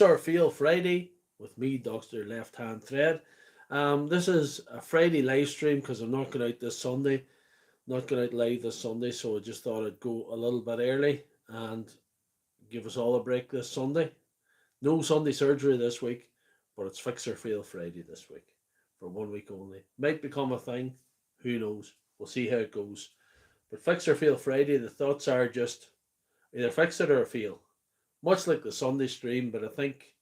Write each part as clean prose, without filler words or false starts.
Our Feel Friday with me, Doctor Lefthandthread. This is a Friday live stream because I'm not going out this Sunday, not going out live this Sunday, so I just thought I'd go a little bit early and give us all a break this Sunday. No Sunday surgery this week, but it's Fix or Fail Friday this week for 1 week only. Might become a thing, who knows? We'll see how it goes. But Fix or Fail Friday, the thoughts are just either fix it or fail. Much like the Sunday stream, but I think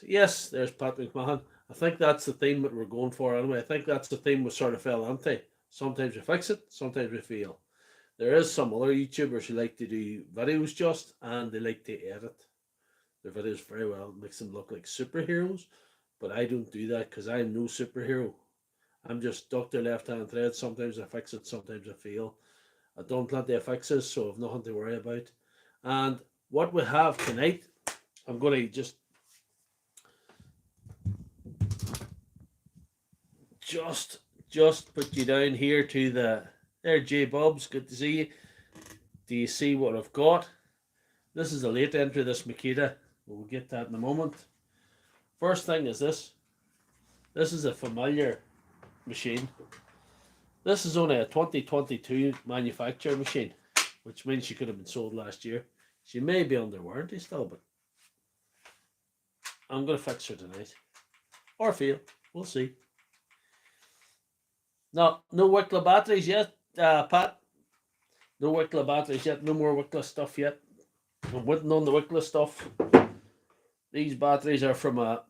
yes, there's Pat McMahon. I think that's the theme that we're going for anyway. I think that's the theme we sort of fell into. Sometimes we fix it, sometimes we fail. There is some other YouTubers who like to do videos just, and they like to edit their videos very well. It makes them look like superheroes, but I don't do that because I'm no superhero. I'm just Dr. Lefthandthread. Sometimes I fix it, sometimes I fail. I've done plenty of fixes, so I've nothing to worry about. And what we have tonight, I'm going to just put you down here to there, J Bobs, good to see you. Do you see what I've got? This is a late entry, this Makita. We'll get that in a moment. First thing is this. This is a familiar machine. This is only a 2022 manufacturer machine, which means she could have been sold last year. She may be under warranty still, but I'm going to fix her tonight. Or fail. We'll see. No Wicklow batteries yet, Pat. No Wicklow batteries yet. No more Wicklow stuff yet. I'm waiting on the Wicklow stuff. These batteries are from a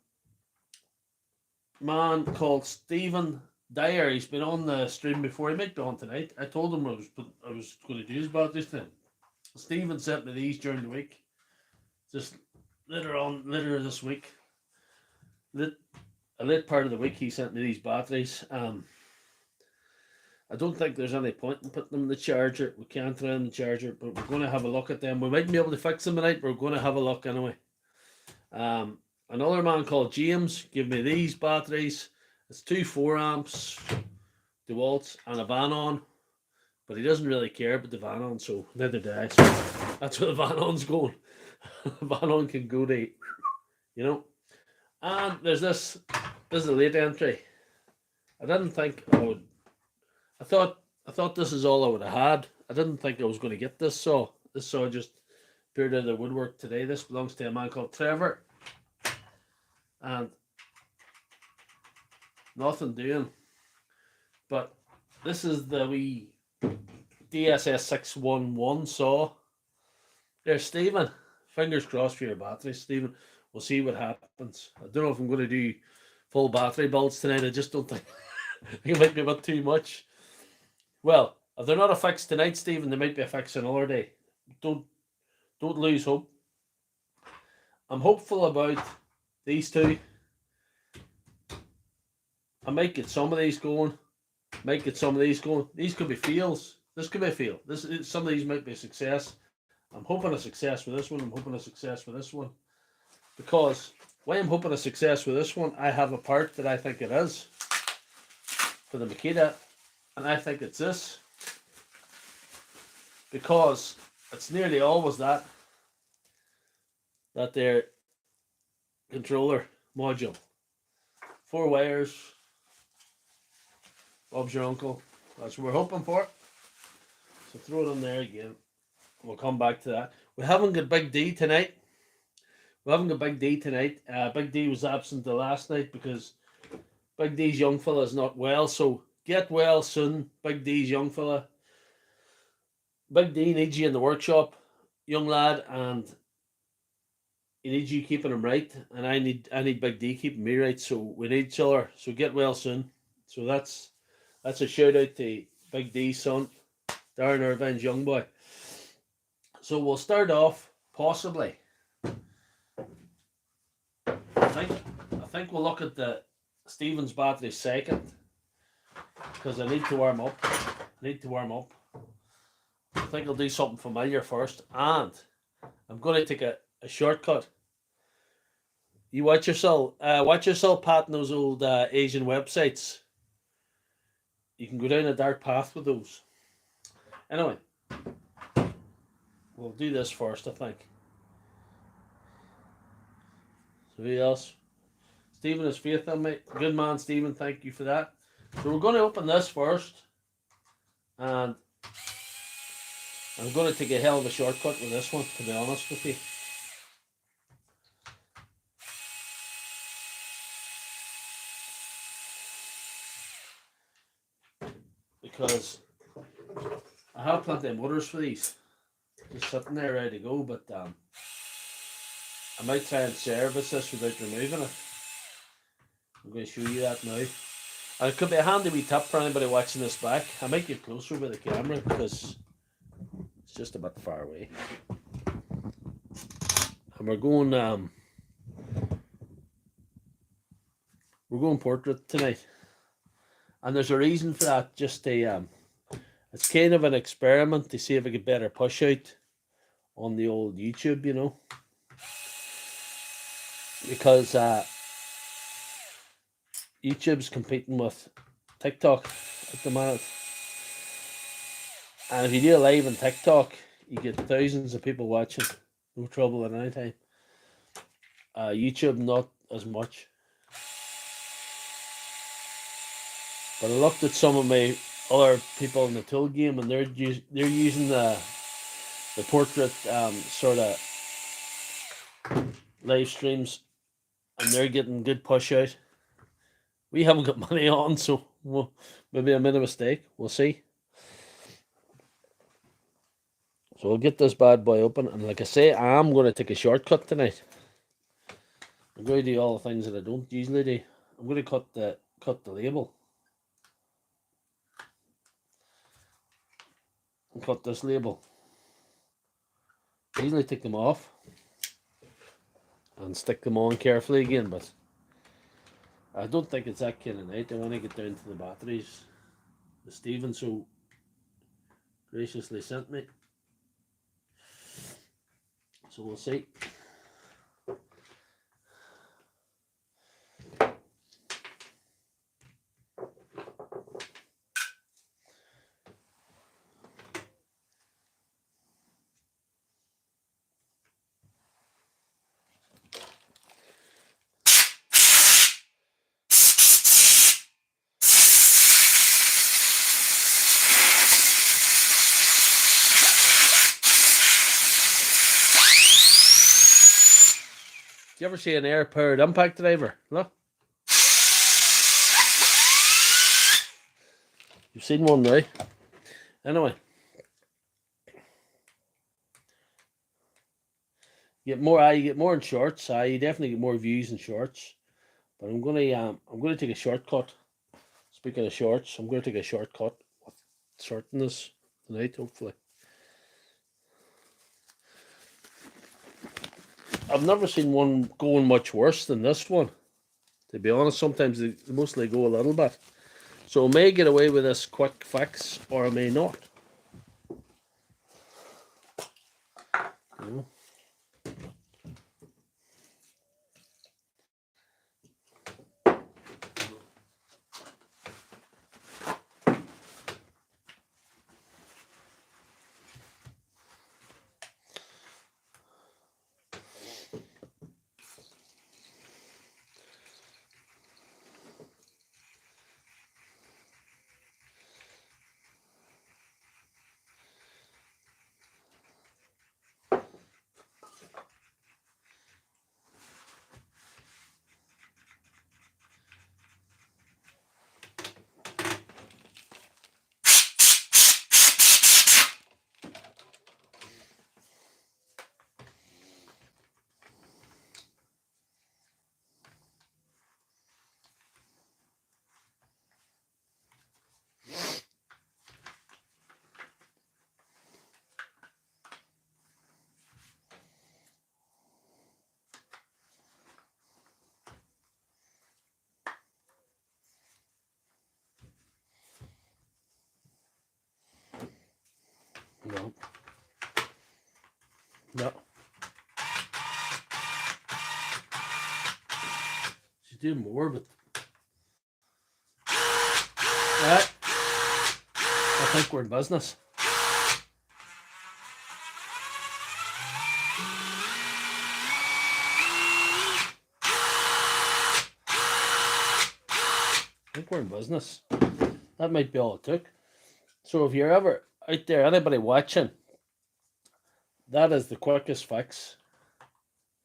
man called Stephen Dyer. He's been on the stream before. He might be on tonight. I told him I was going to do his batteries tonight. Stephen sent me these during the week. Just later this week. A late part of the week he sent me these batteries. I don't think there's any point in putting them in the charger. We can't run in the charger, but we're going to have a look at them. We might be able to fix them tonight, but we're going to have a look anyway. Another man called James gave me these batteries. It's two 4 amps, Dewalt and a Vanon, but he doesn't really care about the Vanon, so neither do I. So that's where the Vanon's going. Vanon can go to, you know. And there's this. This is a late entry. I didn't think I would. I thought this is all I would have had. I didn't think I was going to get this saw. This saw just appeared out of the woodwork today. This belongs to a man called Trevor. And nothing doing. But this is the wee DSS 611 saw. There's Stephen. Fingers crossed for your batteries, Stephen. We'll see what happens. I don't know if I'm going to do full battery builds tonight. I just don't think it might be a bit too much. Well, if they're not a fix tonight, Stephen, they might be a fix another day. Don't lose hope. I'm hopeful about these two. I might get some of these going. Might get some of these going. These could be fails. This could be a fail. Some of these might be a success. I'm hoping a success with this one. I'm hoping a success with this one. Because why I'm hoping a success with this one, I have a part that I think it is for the Makita, and I think it's this. Because it's nearly always that their controller module. 4 wires. Bob's your uncle. That's what we're hoping for. So throw it in there again. We'll come back to that. We haven't got Big D tonight. Big D was absent the last night because Big D's young fella is not well. So get well soon, Big D's young fella. Big D needs you in the workshop, young lad, and he needs you keeping him right. And I need Big D keeping me right. So we need each other. So get well soon. So that's a shout out to Big D's son, Darren Irvine's young boy. So we'll start off possibly. I think we'll look at the Stevens battery second because I need to warm up. I think I'll do something familiar first, and I'm going to take a shortcut. You watch yourself, Pat, in those old Asian websites. You can go down a dark path with those. Anyway, we'll do this first, I think. Who else? Stephen has faith in me. Good man, Stephen. Thank you for that. So we're going to open this first. And I'm going to take a hell of a shortcut with this one, to be honest with you. Because I have plenty of motors for these. Just sitting there ready to go, but I might try and service this without removing it. I'm going to show you that now. And it could be a handy wee tip for anybody watching this back. I might get closer with the camera because it's just a bit far away. And we're going portrait tonight. And there's a reason for that. Just a it's kind of an experiment to see if I get better push out on the old YouTube, you know. Because YouTube's competing with TikTok at the moment. And if you do a live on TikTok, you get thousands of people watching. No trouble at any time. YouTube, not as much. But I looked at some of my other people in the tool game, and they're using the portrait sort of live streams, and they're getting good push out. We haven't got money on, so maybe I made a mistake. We'll see. So we'll get this bad boy open, and like I say, I am going to take a shortcut tonight. I'm going to do all the things that I don't usually do. I'm going to cut the label. And cut this label. I usually take them off and stick them on carefully again, but I don't think it's that kind of night. I want to get down to the batteries that Stephen so graciously sent me. So we'll see. You ever see an air-powered impact driver? Look. You've seen one now. Anyway. You get more in shorts. You definitely get more views in shorts. But I'm gonna take a shortcut. Speaking of shorts, I'm gonna take a shortcut with sorting this tonight, hopefully. I've never seen one going much worse than this one. To be honest, sometimes they mostly go a little bit. So I may get away with this quick fix, or I may not. You know? No. No. She's doing more, but I think we're in business. I think we're in business. That might be all it took. So if you're ever out there, anybody watching, that is the quickest fix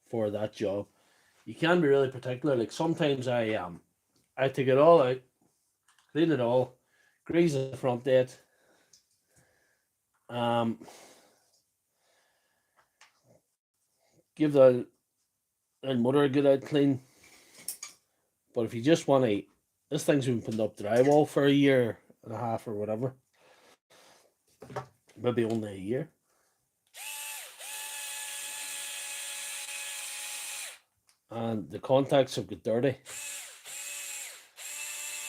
for that job. You can be really particular. Like sometimes I take it all out, clean it all, grease the front end, give the motor a good out clean. But if you just want to, this thing's been putting up drywall for a year and a half or whatever, maybe only a year. And the contacts have got dirty.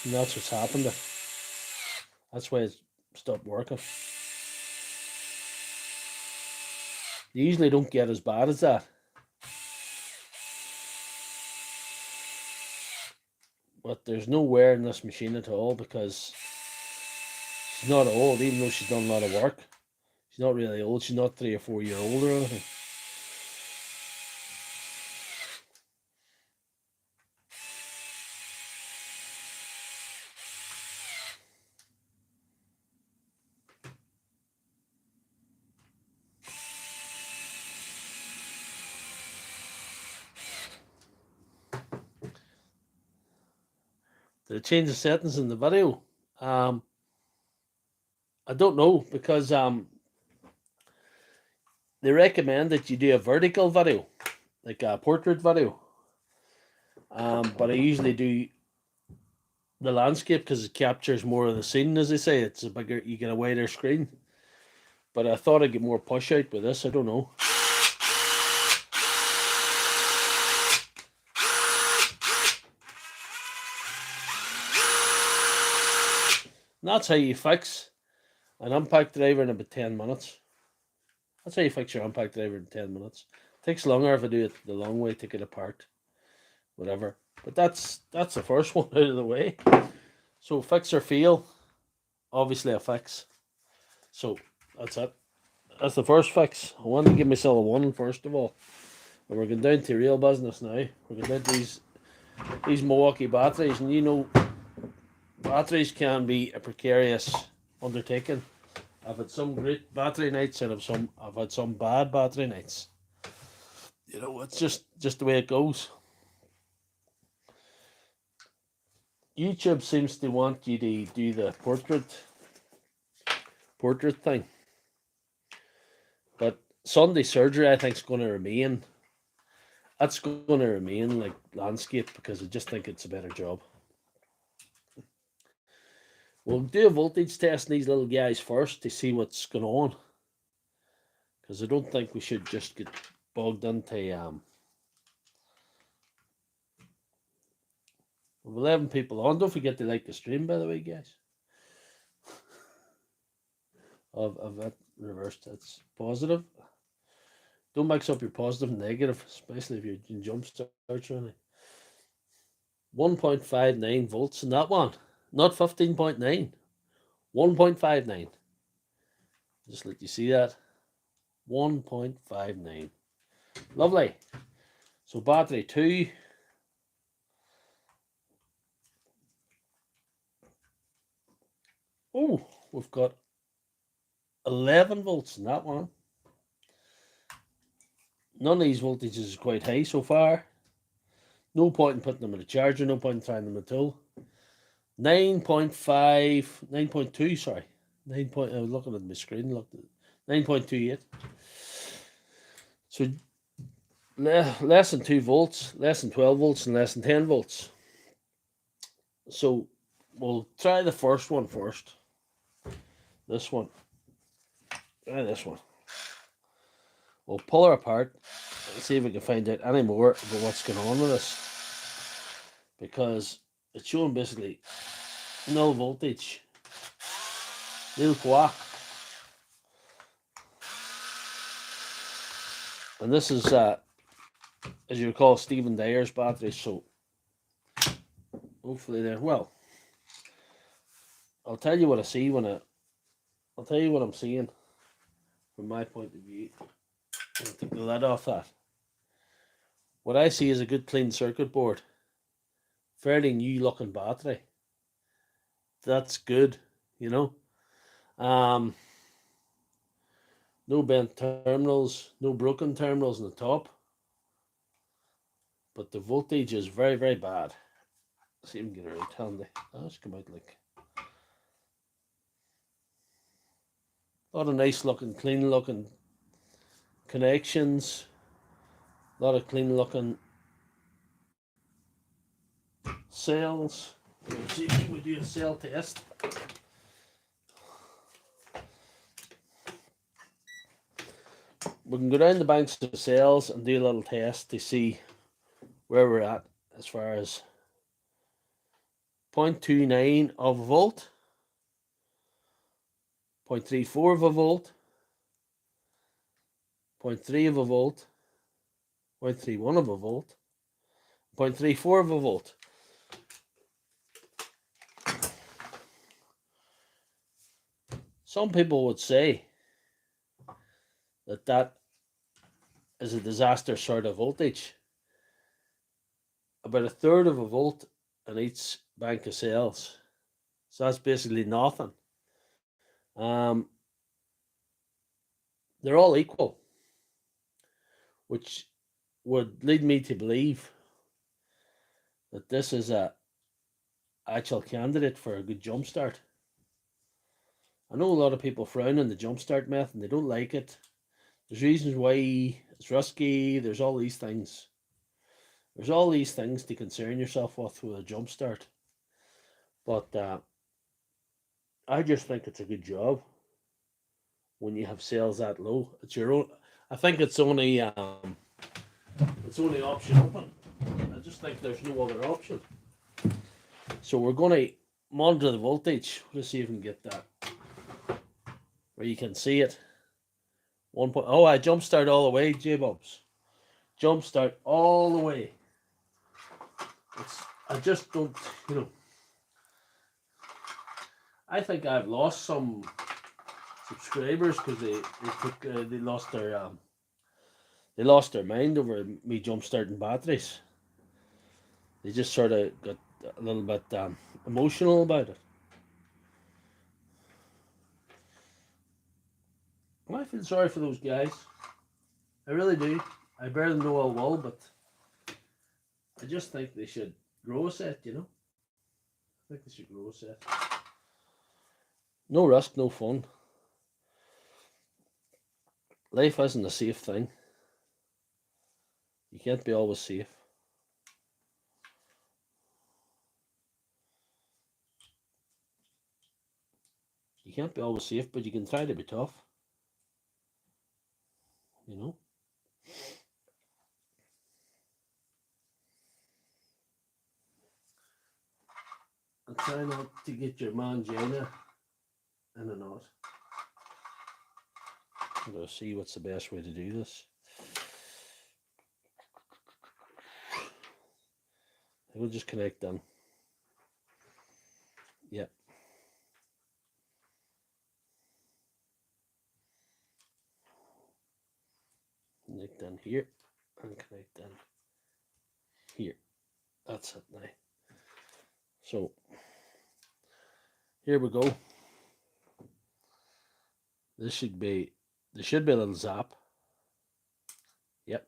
And that's what's happened. That's why it's stopped working. You usually don't get as bad as that. But there's no wear in this machine at all because she's not old, even though she's done a lot of work. She's not really old. She's not 3 or 4 year old or anything. Did it change the settings in the video? I don't know because they recommend that you do a vertical video, like a portrait video. But I usually do the landscape because it captures more of the scene, as they say. It's a bigger, you get a wider screen. But I thought I'd get more push out with this. I don't know. And that's how you fix an impact driver in about 10 minutes. That's how you fix your impact driver in 10 minutes. It takes longer if I do it the long way, take it apart, whatever. But that's the first one out of the way. So fix or fail, obviously a fix. So that's it. That's the first fix. I wanted to give myself a 1 first of all. And we're going down to real business now. We're going down to these Milwaukee batteries, and you know, batteries can be a precarious undertaking. I've had some great battery nights and I've had some bad battery nights. You know, it's just the way it goes. YouTube seems to want you to do the portrait thing. But Sunday surgery I think is going to remain. That's going to remain like landscape because I just think it's a better job. We'll do a voltage test on these little guys first to see what's going on. Because I don't think we should just get bogged into We've 11 people on. Don't forget to like the stream, by the way, guys. Of that reversed. That's positive. Don't mix up your positive and negative, especially if you're in jump starts or anything. 1.59 volts in that one. Not 15.9. 1.59. Just let you see that. 1.59. Lovely. So battery 2. Oh, we've got 11 volts in that one. None of these voltages is quite high so far. No point in putting them in a charger, no point in trying them at all. 9.5, 9.2, sorry. 9 point, I was looking at my screen, looked at 9.28. So less than 2 volts, less than 12 volts, and less than 10 volts. So we'll try the first one first. This one. Try this one. We'll pull her apart and see if we can find out any more about what's going on with this. Because it's showing basically no voltage. Nil quoi. And this is, as you recall, Stephen Dyer's batteries. So hopefully they're, well, I'll tell you what I see I'll tell you what I'm seeing from my point of view. I'll take the lid off that. What I see is a good clean circuit board. Fairly new looking battery. that's good, you know. No bent terminals, no broken terminals on the top, but the voltage is very, very bad. Let's see if we can get it right handy. Let's come out like a lot of nice looking, clean looking connections, a lot of clean looking cells. Let's see if we do a cell test. We can go down the banks of cells and do a little test to see where we're at as far as 0.29 of a volt, 0.34 of a volt, 0.3 of a volt, 0.31 of a volt, 0.34 of a volt. Some people would say that that is a disaster sort of voltage. About a third of a volt in each bank of cells. So that's basically nothing. They're all equal, which would lead me to believe that this is a actual candidate for a good jump start. I know a lot of people frown on the jump start method and they don't like it. There's reasons why it's risky. There's all these things. There's all these things to concern yourself with a jump start. But I just think it's a good job when you have cells that low. It's your own. I think it's only option open. I just think there's no other option. So we're going to monitor the voltage. Let's see if we can get that where you can see it. 1 point. Oh, I jump start all the way, J-Bobs. Jump start all the way. I just don't, you know. I think I've lost some subscribers because they lost their mind over me jump starting batteries. They just sort of got a little bit emotional about it. I feel sorry for those guys. I really do. I bear them no ill will, but I just think they should grow a set, you know. I think they should grow a set. No risk, no fun. Life isn't a safe thing. You can't be always safe. You can't be always safe, but you can try to be tough. You know? And try not to get your mangina in a knot. I'm going to see what's the best way to do this. I will just connect them. Yep. Connect them here and connect them here. That's it now. So here we go. There should be a little zap. Yep.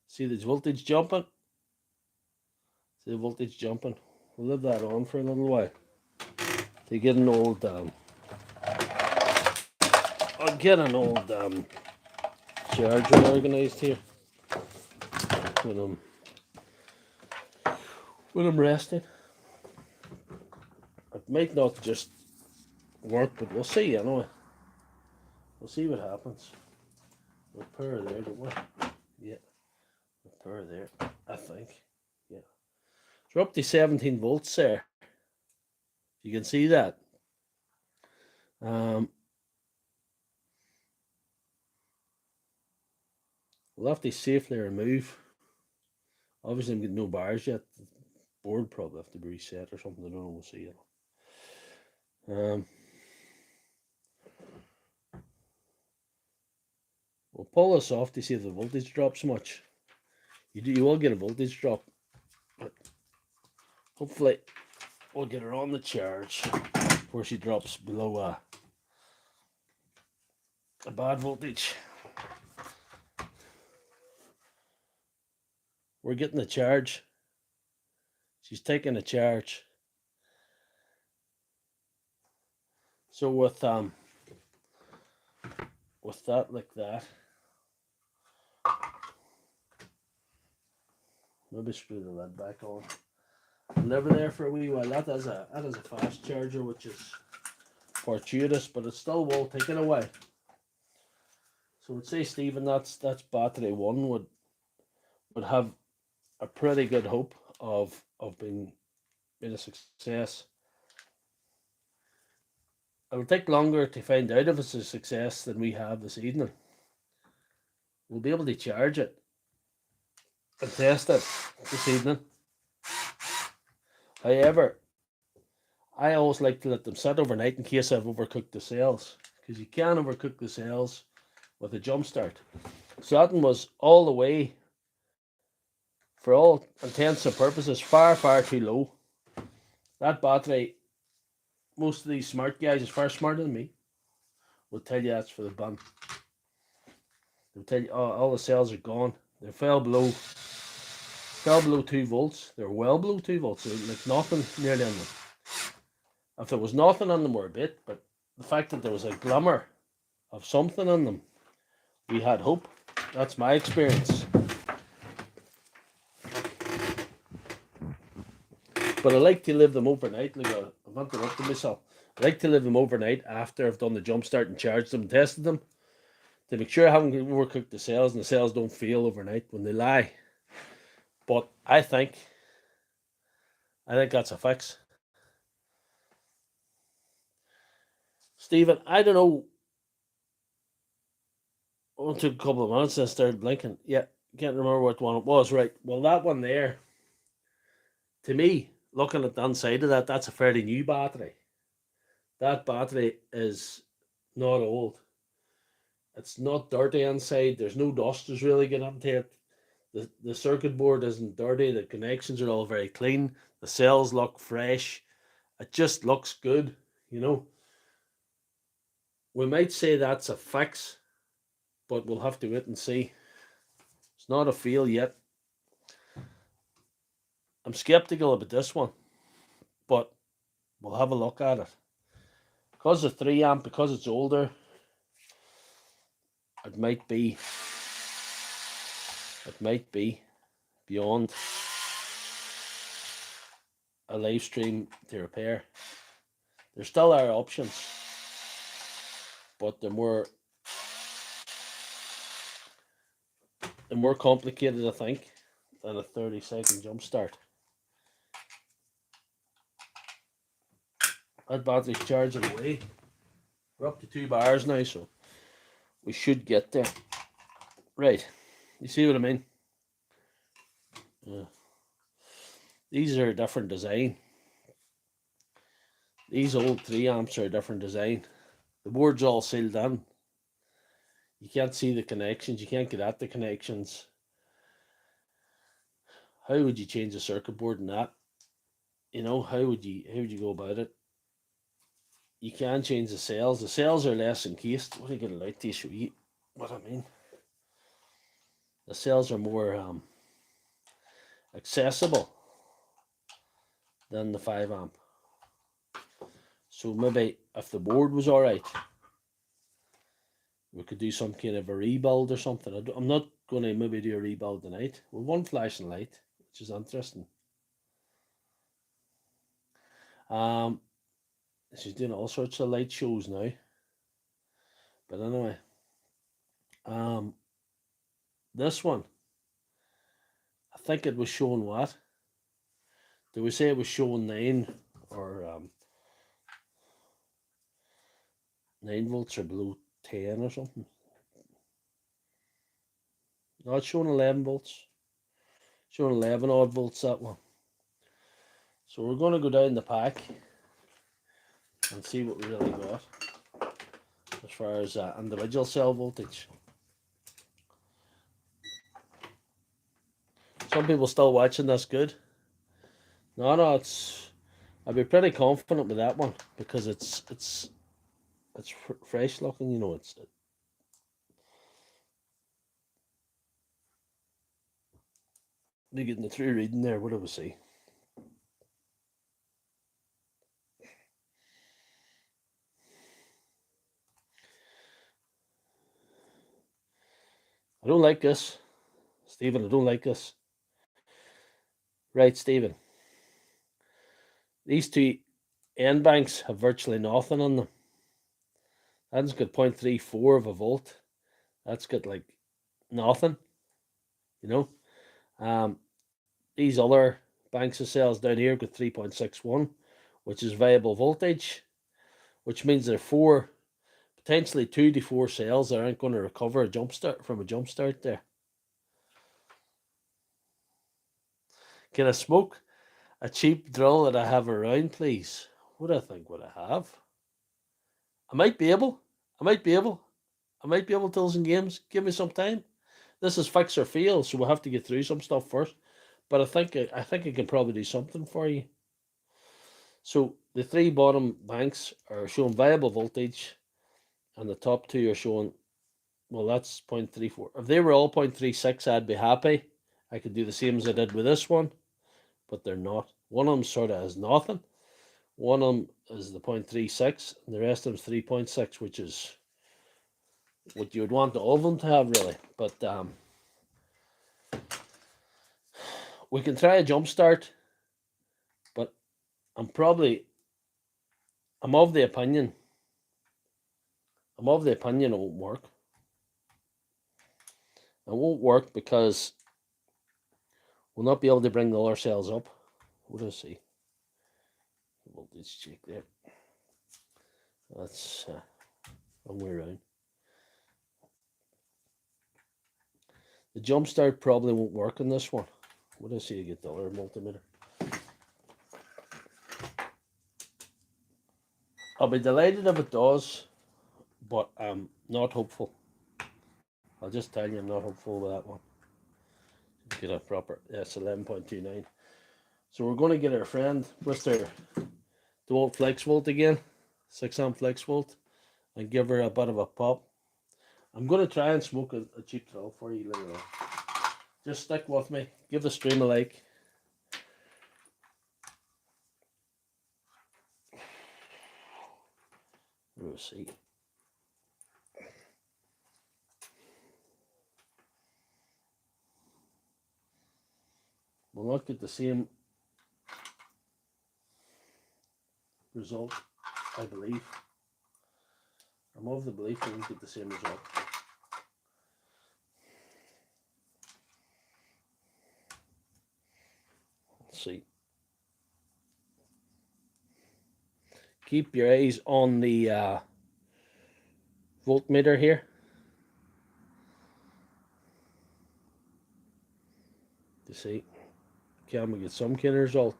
See the voltage jumping? See the voltage jumping? We'll leave that on for a little while. To get an old I'll get an old charger organised here when I'm resting. It might not just work, but we'll see anyway. We'll see what happens. We'll power there, don't we? Yeah. We'll power there, I think. Yeah. So we're up to 17 volts there. You can see that. We'll have to safely remove. Obviously I'm getting no bars yet. The board probably have to be reset or something. I don't know, we'll see it. We'll pull this off to see if the voltage drops much. You will get a voltage drop, but hopefully we'll get her on the charge before she drops below a bad voltage. We're getting the charge. She's taking a charge. So with that like that, maybe screw the lid back on. Live there for a wee while. That is a fast charger, which is fortuitous, but it still will take it away. So I'd say, Stephen, that's battery one would have a pretty good hope of being a success. It'll take longer to find out if it's a success than we have this evening. We'll be able to charge it and test it this evening. However, I always like to let them sit overnight in case I've overcooked the cells, because you can overcook the cells with a jump start. So that one was all the way, for all intents and purposes, far too low. That battery, most of these smart guys, is far smarter than me, will tell you that's for the bin. They'll tell you, oh, all the cells are gone. They fell below 2 volts. They're well below 2 volts. They're like nothing nearly on them. If there was nothing on them, we're a bit, but the fact that there was a glimmer of something on them, we had hope. That's my experience. But I like to leave them overnight. Like I've interrupted myself. I like to leave them overnight after I've done the jump start and charged them and tested them, to make sure I haven't overcooked the cells and the cells don't fail overnight when they lie. But I think that's a fix. Stephen, I don't know. It took a couple of minutes and I started blinking. Yeah, can't remember what one it was. Right. Well, that one there, to me, looking at the inside of that, that's a fairly new battery. That battery is not old. It's not dirty inside. There's no dust that's really getting into it. The circuit board isn't dirty. The connections are all very clean. The cells look fresh. It just looks good, you know. We might say that's a fix, but we'll have to wait and see. It's not a fail yet. I'm skeptical about this one, but we'll have a look at it. Because of 3 amp, because it's older, it might be beyond a live stream to repair. There still are options, but they're more complicated, I think, than a 30-second jump start. That battery's charging away. We're up to 2 bars now, so we should get there. Right, you see what I mean? Yeah. These are a different design. These old 3 amps are a different design. The board's all sealed in. You can't see the connections. You can't get at the connections. How would you change a circuit board in that? You know, how would you go about it? You can change the cells. The cells are less encased. What are you going to like to show you what I mean? The cells are more accessible than the 5 amp. So maybe if the board was alright, we could do some kind of a rebuild or something. I'm not going to maybe do a rebuild tonight. With one flashing light, which is interesting. She's doing all sorts of light shows now. But anyway, this one, I think it was showing what? Did we say it was showing 9 or 9 volts or below 10 or something? No, it's showing 11 volts. Showing 11 odd volts, that one. So we're going to go down the pack and see what we really got as far as individual cell voltage. Some people still watching this. Good. No, it's I'd be pretty confident with that one because it's fresh looking, you know. It's they're getting the through reading there. What do we see? I don't like this, Stephen. I don't like this. Right, Stephen. These two end banks have virtually nothing on them. That's got 0.34 of a volt. That's got like nothing, you know. These other banks of cells down here got 3.61, which is variable voltage, which means there are potentially 2 to 4 cells that aren't going to recover a jump start from a jump start there. Can I smoke a cheap drill that I have around, please? What do I think would I have? I might be able. I might be able. I might be able to some games. Give me some time. This is fix or fail, so we'll have to get through some stuff first. But I think I can probably do something for you. So the 3 bottom banks are showing variable voltage, and the top 2 are showing, well, that's 0.34. If they were all 0.36, I'd be happy. I could do the same as I did with this one, but they're not. One of them sort of has nothing. One of them is the 0.36, and the rest of them is 3.6, which is what you would want all of them to have, really. But we can try a jump start, but I'm of the opinion it won't work. It won't work because we'll not be able to bring the other cells up. What do I see? Voltage check there. That's wrong way around. The jump start probably won't work on this one. What do I see to get the other multimeter? I'll be delighted if it does, but I'm not hopeful. I'll just tell you I'm not hopeful with that one. Get a proper, yes, 11.29. So we're going to get our friend, Mr. Dewalt Flex Volt again, 6 amp Flex Volt, and give her a bit of a pop. I'm going to try and smoke a cheap drill for you later on. Just stick with me. Give the stream a like. We'll see. We'll not get the same result, I believe. I'm of the belief we won't get the same result. Let's see. Keep your eyes on the voltmeter here. To see, can we get some kind of result?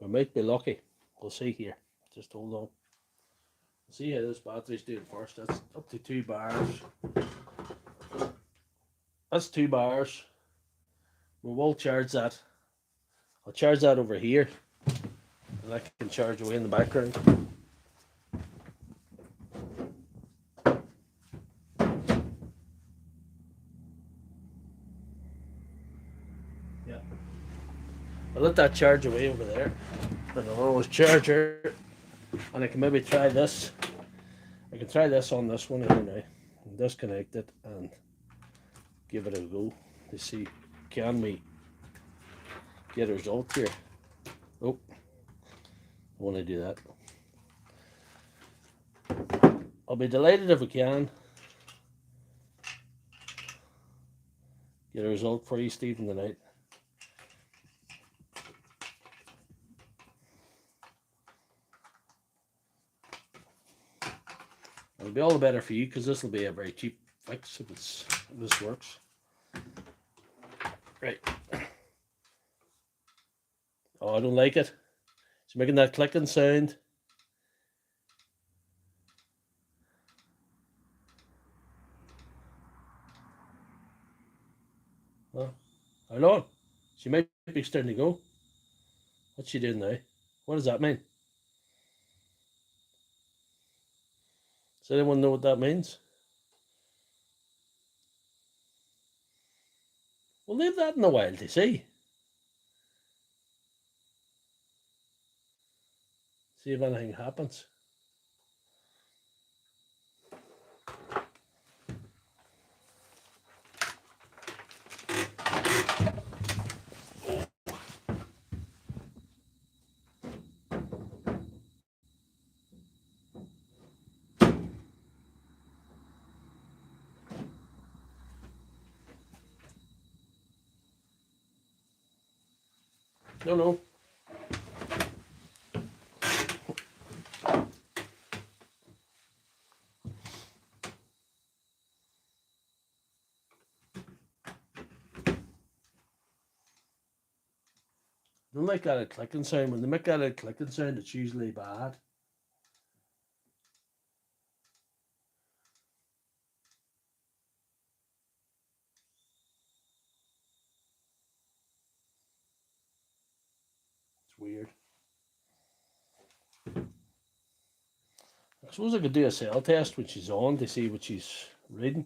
We might be lucky. We'll see here. Just hold on. See how this battery's doing first. That's up to 2 bars. That's 2 bars. We will charge that. I'll charge that over here, and I can charge away in the background. Yeah. I'll let that charge away over there, and I'll always charge her. And I can maybe try this. I can try this on this one here now. Disconnect it and give it a go to see, can we get a result here. Oh, I want to do that. I'll be delighted if we can get a result for you, Stephen, tonight. It'll be all the better for you because this will be a very cheap fix if this works. Right. Oh, I don't like it. It's making that clicking sound. Well, hold on. She might be starting to go. What's she doing now? What does that mean? Does anyone know what that means? We'll leave that in a while to see. See if anything happens. No. I don't like that clicking sound. When they make that clicking sound, it's usually bad. It's weird. I suppose I could do a cell test when she's on to see what she's reading.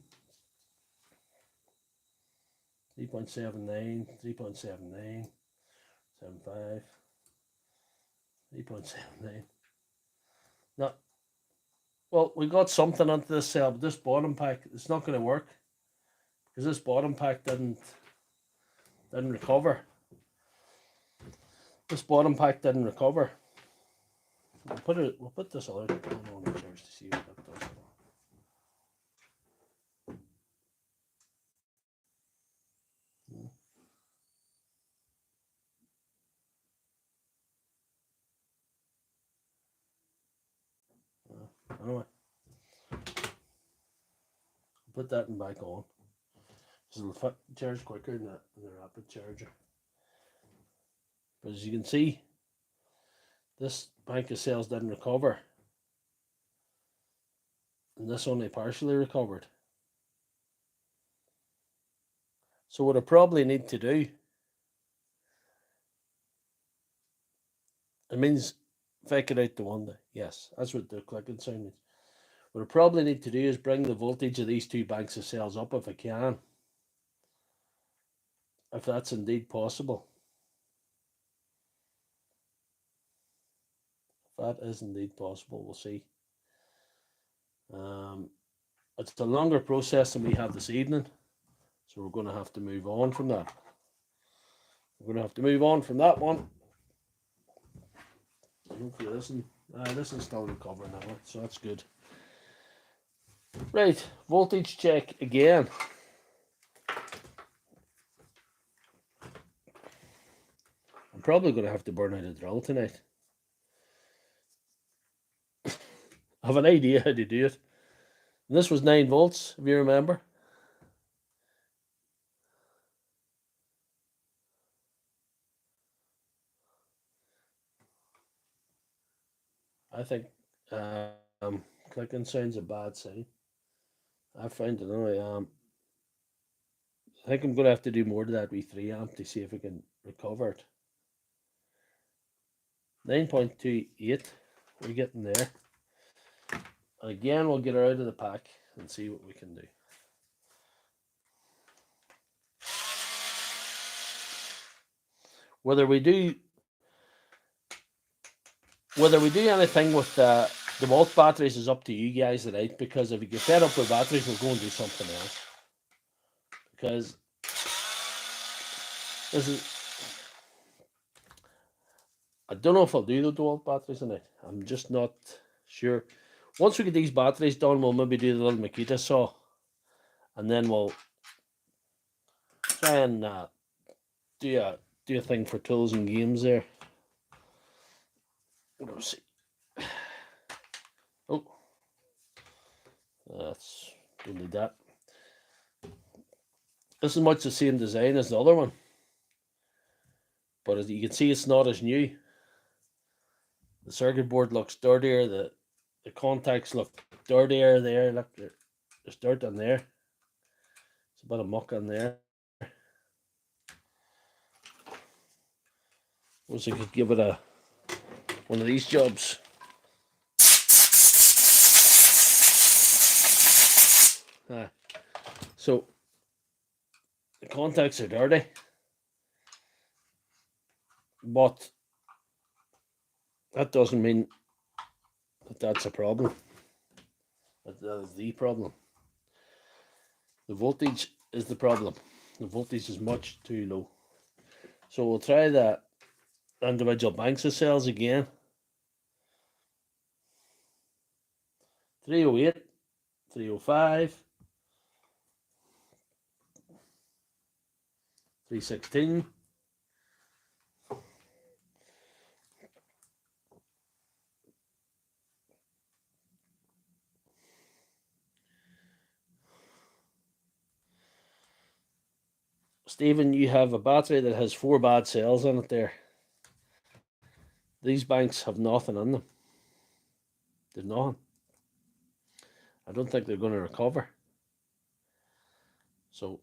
3.79, 3.79, 75, 3.79. No. Well, we got something onto this cell, but this bottom pack, it's not going to work because this bottom pack didn't recover. This bottom pack didn't recover. We'll put this other one on the chairs to see what that does. Anyway, put that in back on because it'll fit the charge quicker than the rapid charger. But as you can see, this bank of cells didn't recover, and this only partially recovered. So what I probably need to do, it means fake it out the window. Yes, that's what the clicking sound means. What I probably need to do is bring the voltage of these two banks of cells up if I can. If that's indeed possible. If that is indeed possible, we'll see. It's a longer process than we have this evening, so we're going to have to move on from that. We're going to have to move on from that one. Hopefully this is still recovering now, so that's good. Right, voltage check again. I'm probably going to have to burn out a drill tonight. I have an idea how to do it. And this was 9 volts, if you remember. I think clicking sound's a bad sign. I found it anyway. I think I'm going to have to do more to that wee 3 amp to see if I can recover it. 9.28, we're getting there. And again, we'll get her out of the pack and see what we can do. Whether we do anything with the Dewalt batteries is up to you guys tonight, because if you get fed up with batteries, we'll go and do something else. Because this is, I don't know if I'll do the Dewalt batteries tonight. I'm just not sure. Once we get these batteries done, we'll maybe do the little Makita saw, and then we'll try and do a thing for tools and games there. We'll see. Oh, don't need that. This is much the same design as the other one, but as you can see, it's not as new. The circuit board looks dirtier. The contacts look dirtier there. Look, there's dirt on there. There's a bit of muck on there. Suppose I could give it one of these jobs. So the contacts are dirty, but that doesn't mean that that's a problem. That is the problem. The voltage is the problem. The voltage is much too low. So we'll try the individual banks of cells again. 308, 305, 316. Stephen, you have a battery that has 4 bad cells in it there. These banks have nothing in them. There's nothing. I don't think they're going to recover. So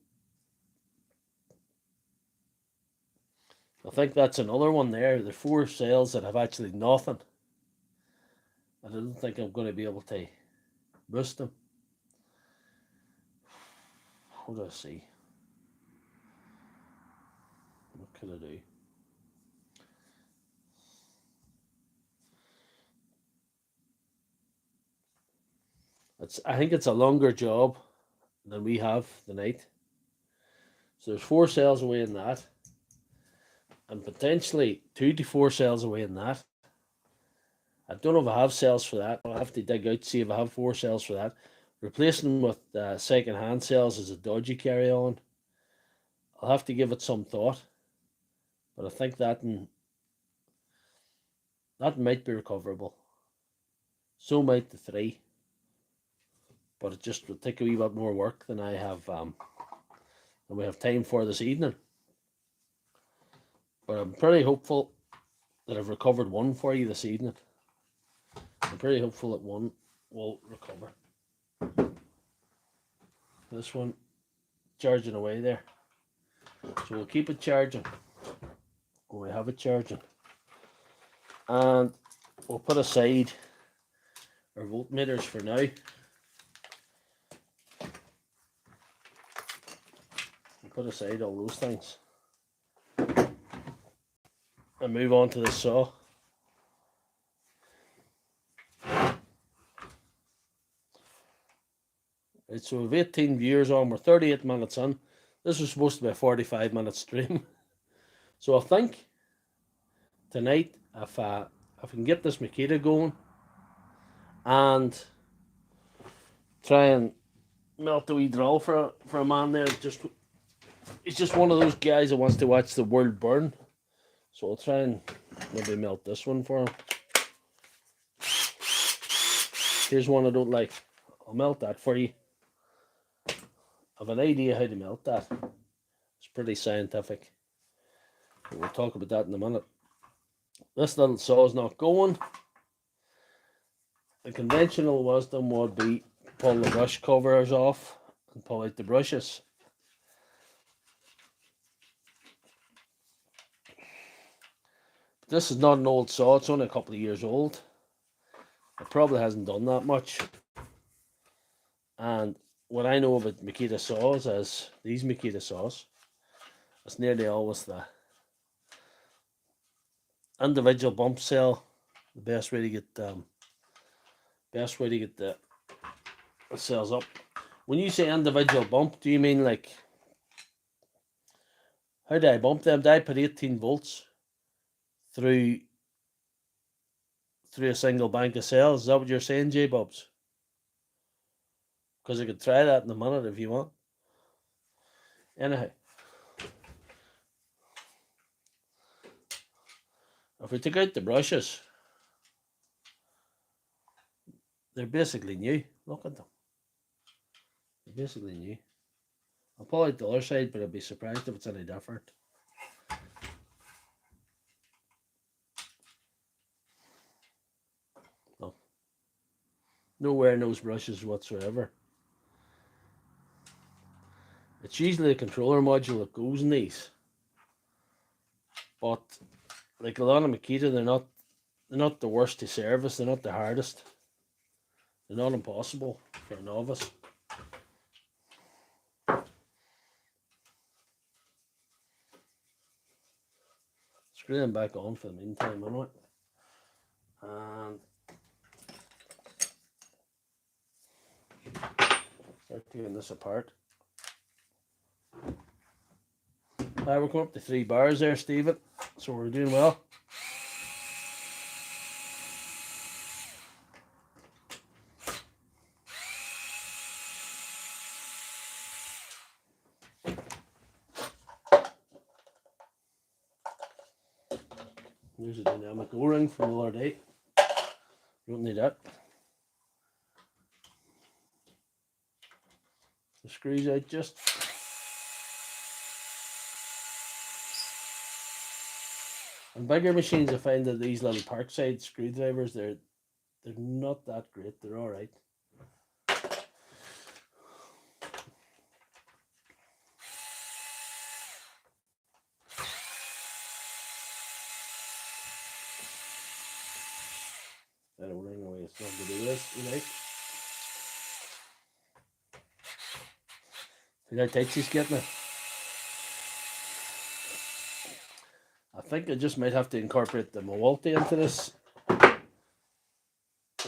I think that's another one there. The 4 cells that have actually nothing. I don't think I'm going to be able to boost them. How do I see? What can I do? I think it's a longer job than we have tonight. So there's 4 cells away in that, and potentially 2 to 4 cells away in that. I don't know if I have cells for that. I'll have to dig out to see if I have 4 cells for that. Replacing them with second-hand cells is a dodgy carry-on. I'll have to give it some thought, but I think that might be recoverable. So might the 3. But it just would take a wee bit more work than I have than we have time for this evening. But I'm pretty hopeful that I've recovered one for you this evening. I'm pretty hopeful that one will recover. This one charging away there. So we'll keep it charging when we have it charging. And we'll put aside our voltmeters for now. Put aside all those things and move on to the saw. Right, so we have 18 viewers on, we're 38 minutes in. This was supposed to be a 45-minute stream. So I think tonight, if I can get this Makita going and try and melt the wee drill for a man there, he's just one of those guys that wants to watch the world burn. So I'll try and maybe melt this one for him. Here's one I don't like. I'll melt that for you. I have an idea how to melt that. It's pretty scientific. But we'll talk about that in a minute. This little saw is not going. The conventional wisdom would be pull the brush covers off and pull out the brushes. This is not an old saw, it's only a couple of years old. It probably hasn't done that much. And what I know about Makita saws is these Makita saws, it's nearly always the individual bump cell, the best way to get the cells up. When you say individual bump, do you mean like, how do I bump them? Do I put 18 volts through a single bank of cells? Is that what you're saying, J-Bobs? Because I could try that in a minute if you want. Anyhow, if we take out the brushes, they're basically new. Look at them. They're basically new. I'll pull out the other side, but I'd be surprised if it's any different. No wear nose brushes whatsoever. It's usually a controller module that goes in these, but like a lot of Makita, they're not the worst to service. They're not the hardest. They're not impossible for a novice. Screw them back on for the meantime, anyway. And start taking this apart. We're coming up to 3 bars there, Stephen. So we're doing well. There's a dynamic O-ring from the other day. Don't need that. The screws out just. On bigger machines, I find that these little Parkside screwdrivers, they're not that great. They're all right. That'll ring away. It's not going to do this, you like. See how tight she's getting it? I think I just might have to incorporate the Milwaukee into this. The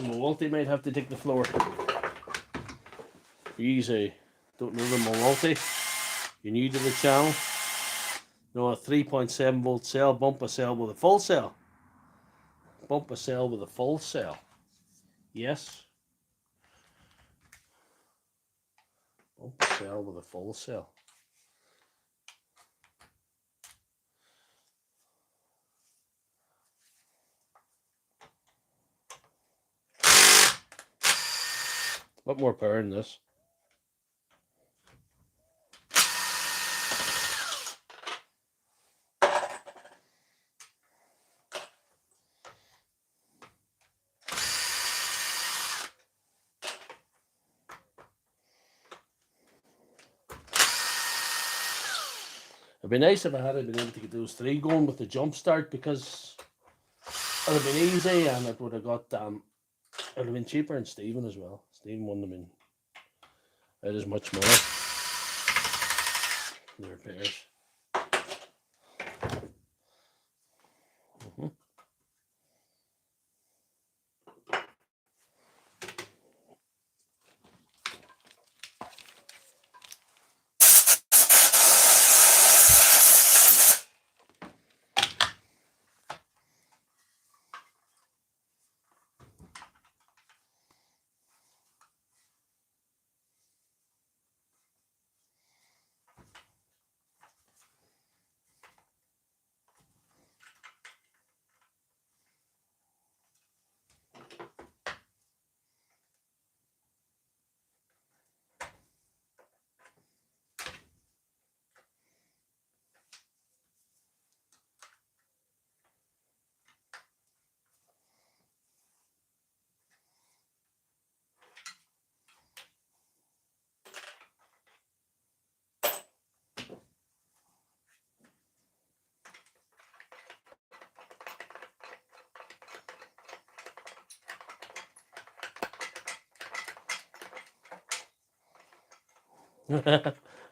Milwaukee might have to take the floor. You don't know the Milwaukee, you're new to the channel. No, a 3.7 volt cell, bump a cell with a full cell. Bump a cell with a full cell. Yes. Bump a cell with a full cell. A lot more power in this. It'd be nice if I had been able to get those 3 going with the jump start, because it would have been easy and it would have got it would have been cheaper in Stephen as well. Stephen wouldn't have been out as much money. The repairs.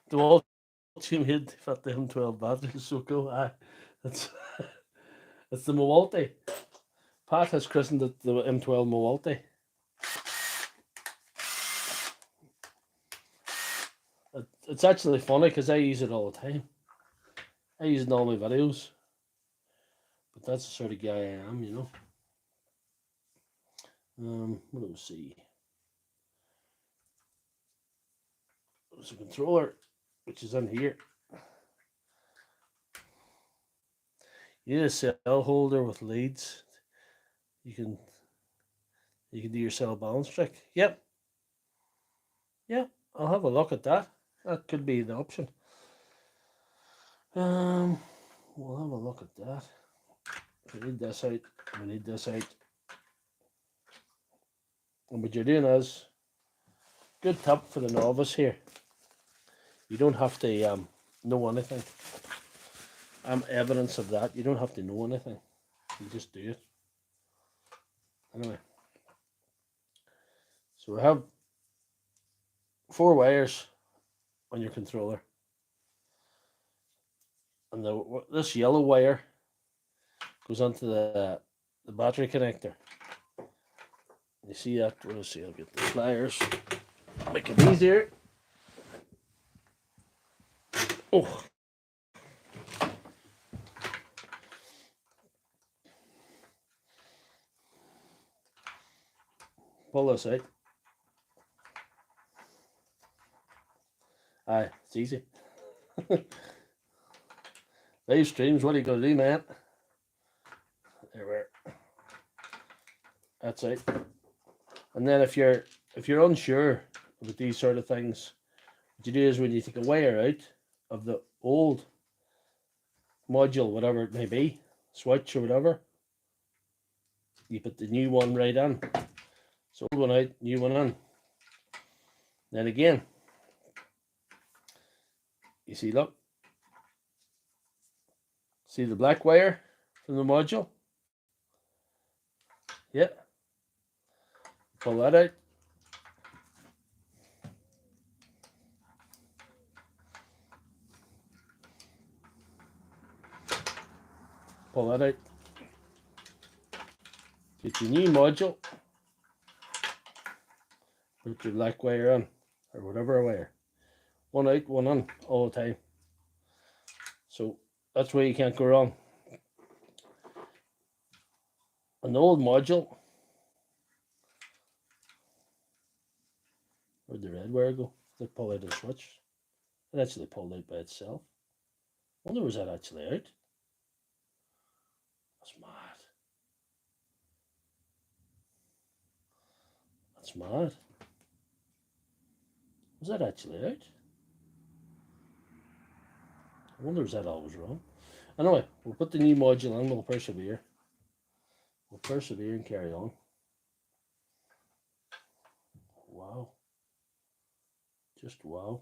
Dewalt made fit the M12 batteries, so cool. That's it's the Milwaukee. Pat has christened it the M12 Milwaukee. It's actually funny because I use it all the time. I use it in all my videos. But that's the sort of guy I am, you know. What do we see? There's a controller, which is in here. You need a cell holder with leads. You can do your cell balance trick. Yep. Yeah, I'll have a look at that. That could be the option. We'll have a look at that. We need this out. We need this out. And what you're doing is, good tip for the novice here, you don't have to know anything. I'm evidence of that. You don't have to know anything. You just do it. Anyway. So we have 4 wires on your controller. And this yellow wire goes onto the battery connector. You see that? We'll see. I'll get the pliers. Make it easier. Oh. Pull this out. Aye, it's easy. Live streams, what are you going to do, man? There we are. That's it. And then if you're unsure about these sort of things, what you do is when you take a wire out of the old module, whatever it may be, switch or whatever, you put the new one right in. So old one out, new one in. Then again, you see, look, see the black wire from the module? Yeah. Pull that out. Pull that out. Get your new module. Put your black wire on, or whatever wire. One out, one on, all the time. So that's where you can't go wrong. An old module. Where'd the red wire go? They pull out the switch. It actually pulled out by itself. I wonder, was that actually out? That's mad. That's mad. Was that actually out? I wonder, was that always wrong? Anyway, we'll put the new module in, we'll persevere. We'll persevere and carry on. Wow. Just wow.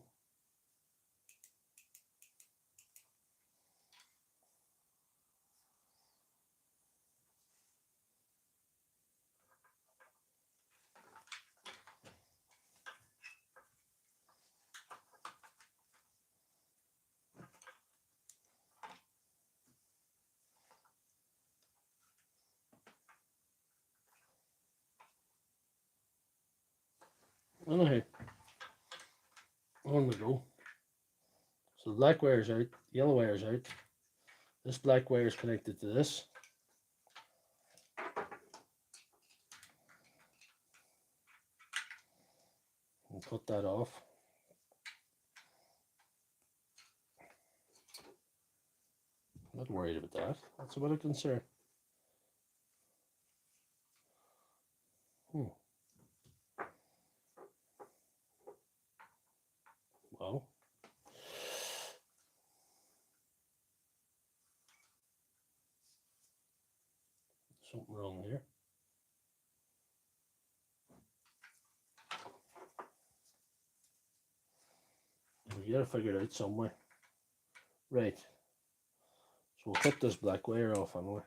Anyway, on we go. So the black wire's out, yellow wire's out. This black wire is connected to this. And cut that off. I'm not worried about that. That's a bit of concern. Well, something wrong here. We gotta figure it out somewhere. Right. So we'll cut this black wire off anyway.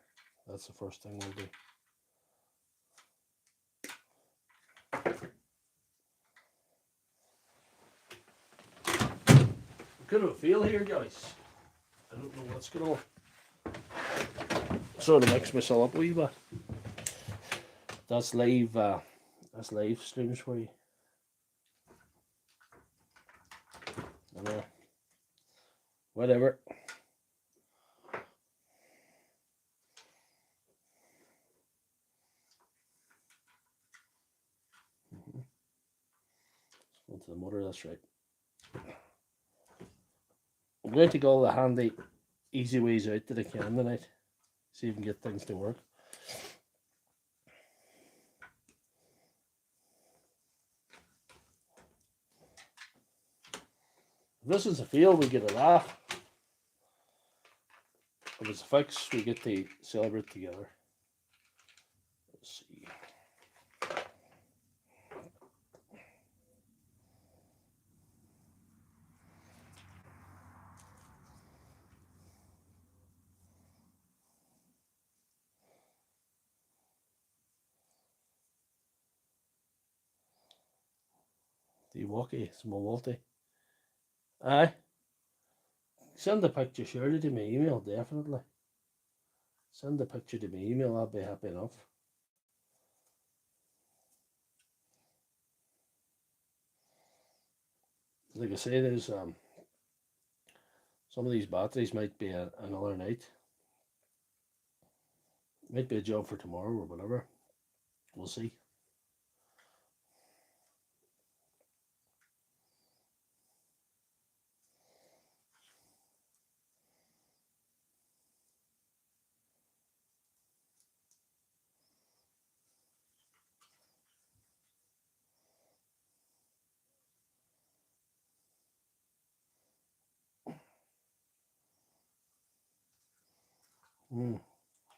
That's the first thing we'll do. Good of a feel here, guys. I don't know what's going on. Sort of mix myself up a wee bit. That's live streams for you. I know. Whatever. Go to the motor, that's right. I'm going to take all the handy, easy ways out that I can tonight. See if we can get things to work. If this is a fail, we get a laugh. If it's a fix, we get to celebrate together. Let's see. Milwaukee, it's Milwaukee. Aye. Send the picture surely to my email, definitely. Send the picture to my email, I'll be happy enough. Like I say, there's some of these batteries might be another night. Might be a job for tomorrow or whatever. We'll see.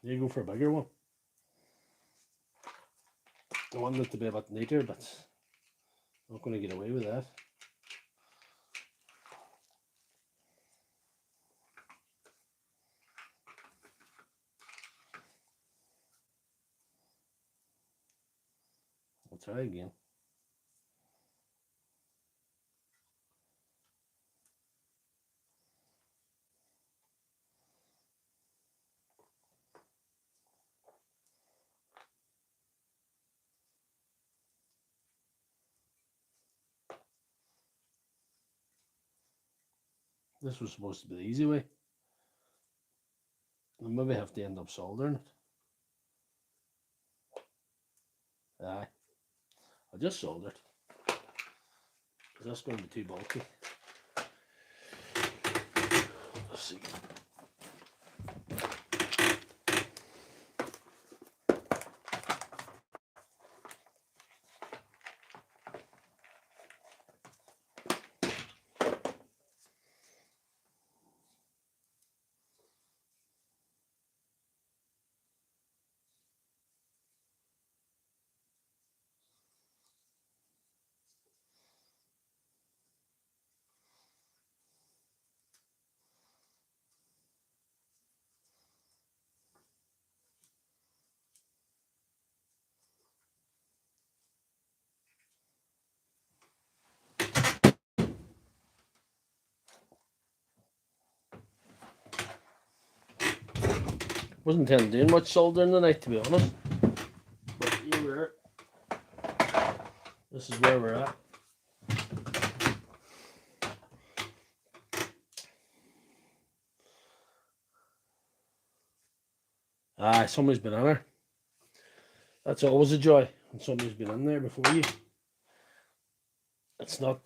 You go for a bigger one. I want it to be a bit neater, but I'm not going to get away with that. I'll try again. This was supposed to be the easy way. I maybe have to end up soldering it. Aye. I'll just solder it. That's going to be too bulky. Let's see. Wasn't intending doing much soldering tonight, to be honest. But here we are. This is where we're at. Aye, somebody's been in there. That's always a joy when somebody's been in there before you. It's not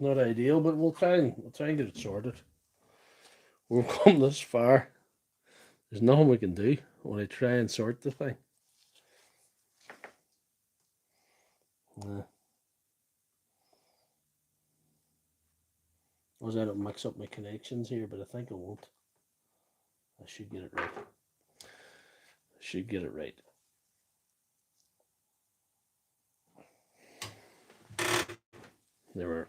ideal, but we'll try and get it sorted. We've come this far. There's nothing we can do when I try and sort the thing. I was out to mix up my connections here, but I think I won't. I should get it right. There we are.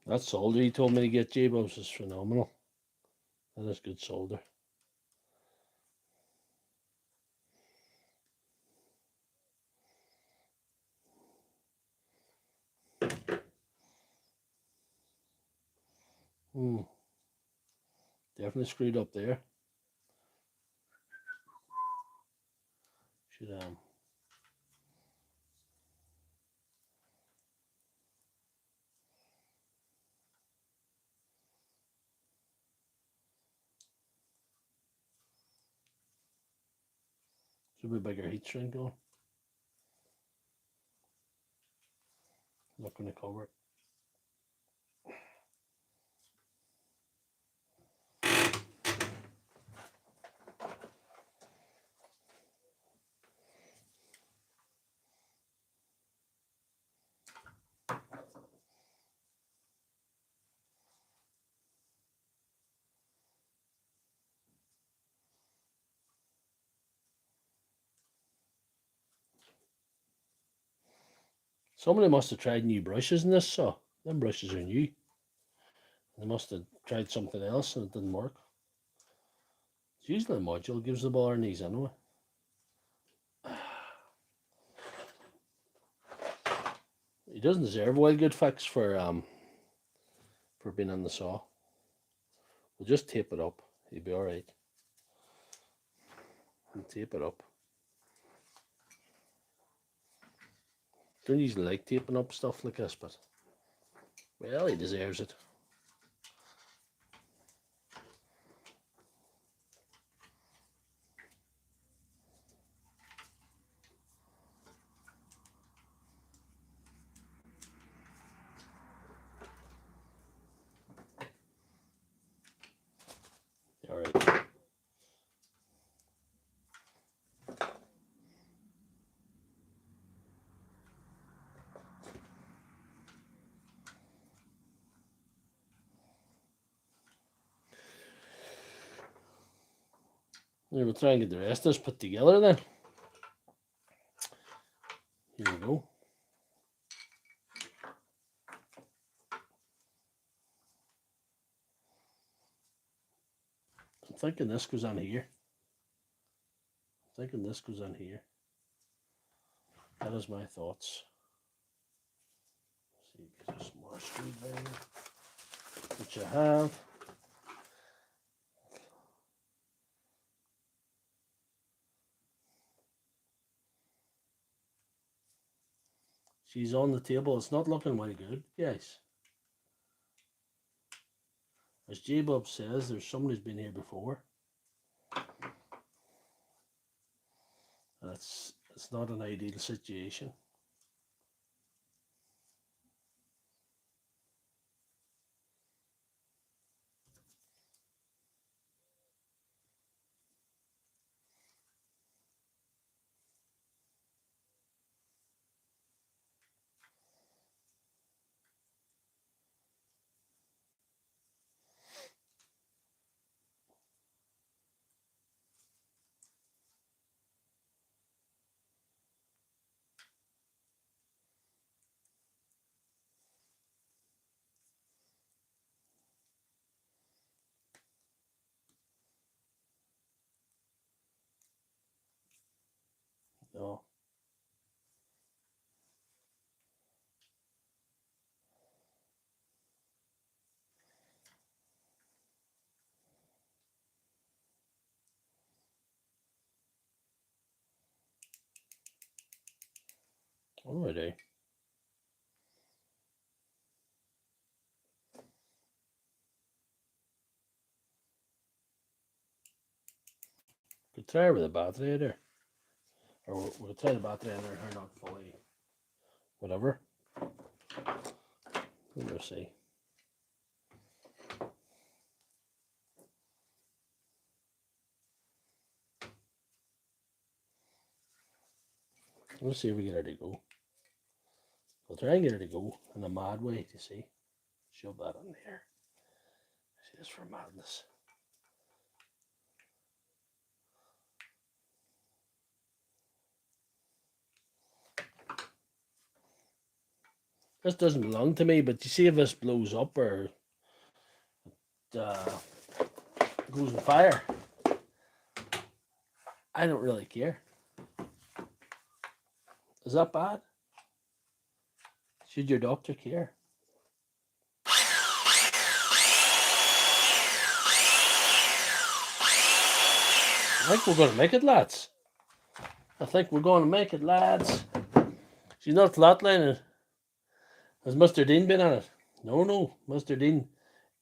That solder he told me to get, J-Bubs, is phenomenal. That is good solder. Definitely screwed up there. Should be a bigger heat shrink on. not going to cover it. Somebody must have tried new brushes in this saw. Them brushes are new. They must have tried something else and it didn't work. It's usually a module gives the baller knees anyway. He doesn't deserve a well good fix for being on the saw. We'll just tape it up. He'll be alright. We'll tape it up. Don't usually like taping up stuff like this, but well, he deserves it. Alright. Yeah, we'll try and get the rest of this put together then. Here we go. I'm thinking this goes on here. I'm thinking this goes on here. That is my thoughts. Let's see, get a small screwdriver, which I have. She's on the table. It's not looking very good, guys. As J-Bob says, there's somebody who's been here before. And it's not an ideal situation. No. What do I do? Could try with a battery there. Or we'll try the battery in there, or not fully. Whatever. We'll see. We'll see if we get her to go. We'll try and get her to go in a mad way, to see. Shove that in there. See, this for madness. This doesn't belong to me, but you see if this blows up or goes on fire, I don't really care. Is that bad? Should your doctor care? I think we're going to make it, lads. I think we're going to make it, lads. She's not flatlining. Has Mr. Dean been on it? No. Mr. Dean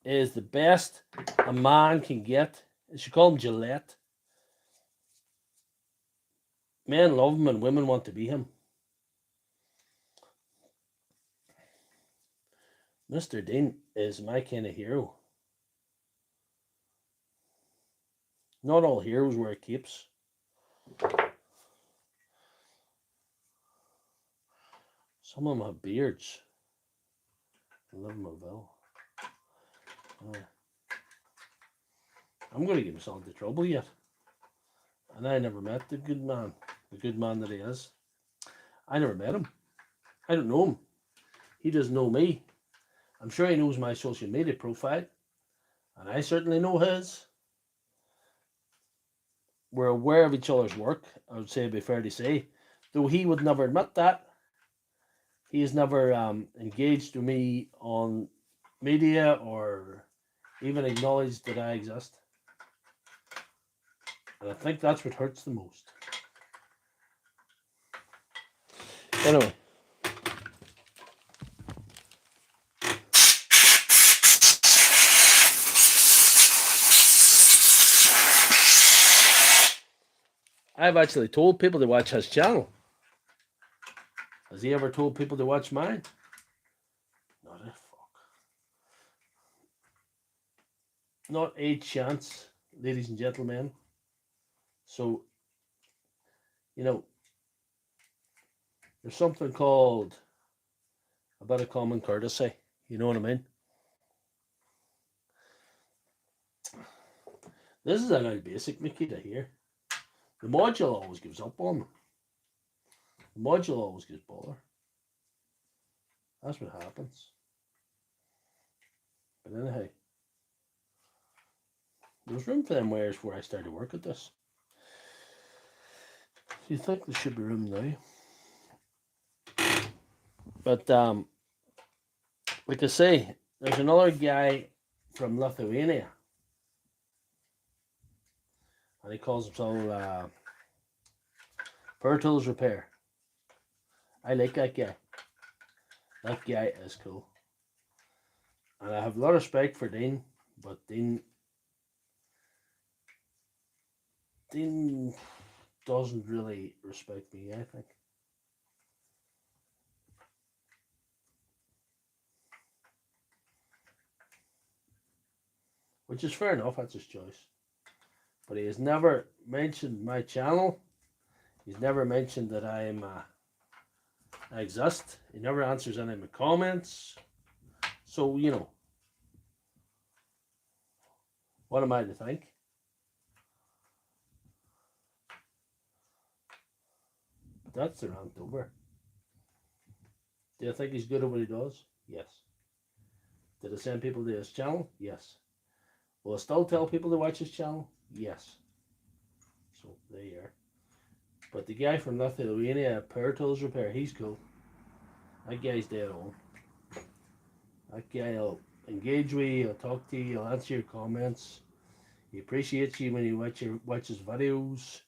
is the best a man can get. You should call him Gillette. Men love him and women want to be him. Mr. Dean is my kind of hero. Not all heroes wear capes. Some of them have beards. I live in Mobile. I'm going to get myself into trouble yet. And I never met the good man that he is. I never met him. I don't know him. He doesn't know me. I'm sure he knows my social media profile. And I certainly know his. We're aware of each other's work, I would say it'd be fair to say. Though he would never admit that. He has never engaged with me on media or even acknowledged that I exist. And I think that's what hurts the most. Anyway. I've actually told people to watch his channel. Has he ever told people to watch mine? Not a fuck. Not a chance, ladies and gentlemen. So, you know, there's something called a bit of common courtesy. You know what I mean? This is a now basic Makita here. The module always gives up on them. The module always gives bother. That's what happens. But anyhow, there's room for them wires where I started work at this. You think there should be room now? But like I say, there's another guy from Lithuania, and he calls himself Power Tools Repair. I like that guy. That guy is cool, and I have a lot of respect for Dean, but Dean doesn't really respect me, I think. Which is fair enough, that's his choice. But he has never mentioned my channel. He's never mentioned that I exist. He never answers any of my comments. So, you know, what am I to think? But that's the rant over. Do you think he's good at what he does? Yes. Did I send people to his channel? Yes. Will I still tell people to watch his channel? Yes. So, there you are. But the guy from Lithuania, Power Tools Repair, he's cool. That guy's dead on. That guy will engage with you, he'll talk to you, he'll answer your comments. He appreciates you when you watch his videos.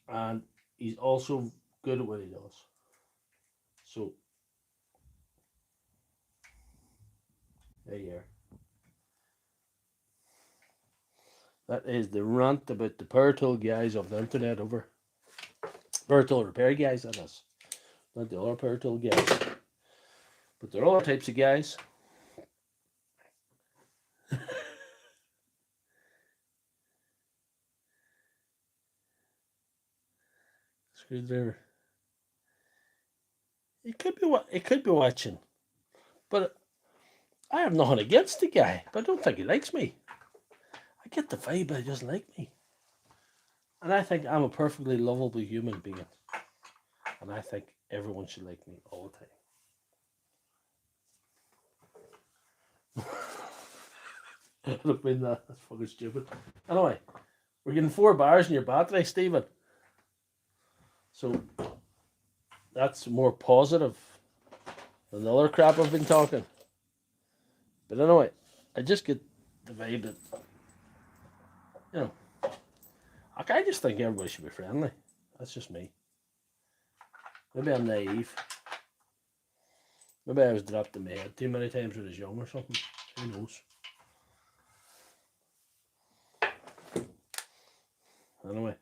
And he's also good at what he does. So, there you are. That is the rant about the power tool guys of the internet over. Power tool repair guys, that is. Not the other power tool guys. But there are other types of guys. Screwdriver. He could be watching. But I have nothing against the guy. But I don't think he likes me. I get the vibe that he doesn't like me. And I think I'm a perfectly lovable human being. And I think everyone should like me all the time. I don't mean that. That's fucking stupid. Anyway, we're getting 4 bars in your battery, Stephen. So that's more positive than the other crap I've been talking. But anyway, I just get the vibe that, you know, I just think everybody should be friendly. That's just me. Maybe I'm naive. Maybe I was dropped in my head too many times when I was young or something. Who knows? Anyway.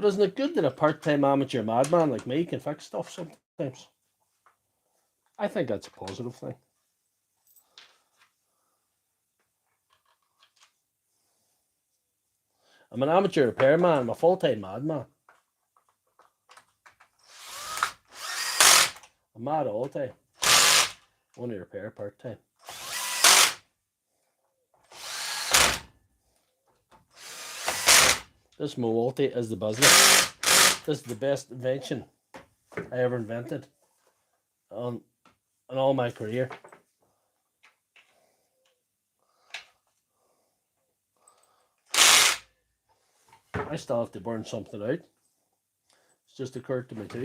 But isn't it good that a part-time amateur madman like me can fix stuff sometimes? I think that's a positive thing. I'm an amateur repairman. I'm a full-time madman. I'm mad all the time. Only repair part-time. This Milwaukee is the business. This is the best invention I ever invented in all my career. I still have to burn something out. It's just occurred to me too.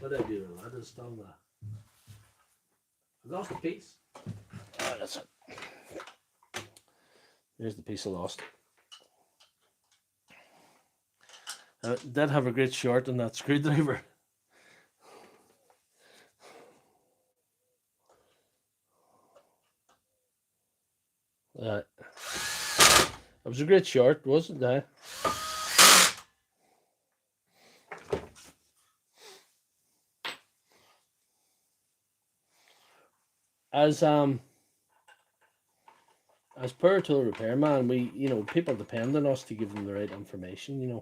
What did I do? I just done that. I lost a piece. Oh, that's it. Here's the piece I lost. I did have a great short on that screwdriver. It was a great short, wasn't it? As power tool repairman, we, people depend on us to give them the right information,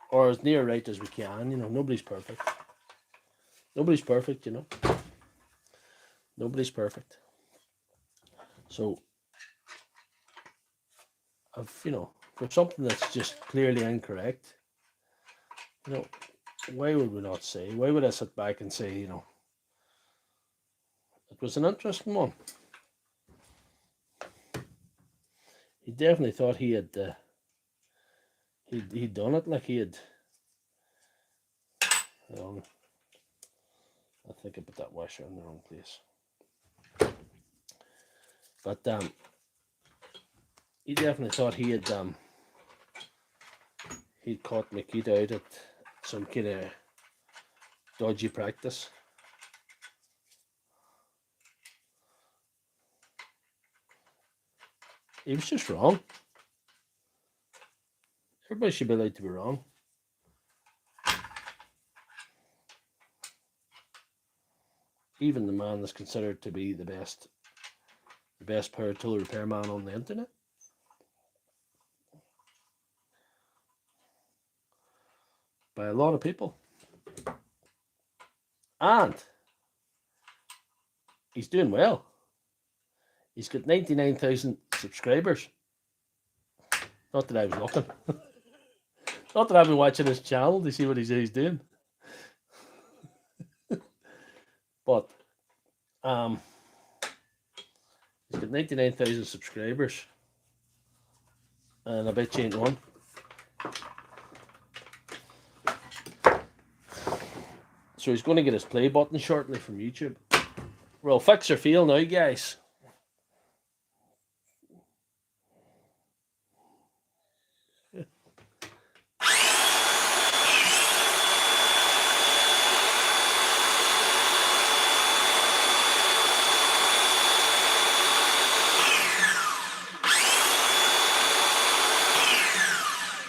or as near right as we can. Nobody's perfect. Nobody's perfect, Nobody's perfect. So, for something that's just clearly incorrect, why would we not say? Why would I sit back and say, it was an interesting one. He definitely thought he had he'd done it, like he had. I think I put that washer in the wrong place. But he definitely thought he'd caught Makita out at some kind of dodgy practice. He was just wrong. Everybody should be allowed to be wrong. Even the man that's considered to be the best power tool repairman on the internet. By a lot of people. And he's doing well. He's got 99,000 subscribers. Not that I was looking. Not that I've been watching his channel to see what he's doing. But he's got 99,000 subscribers. And I bet you ain't one. So he's going to get his play button shortly from YouTube. Well, fix or fail now, guys.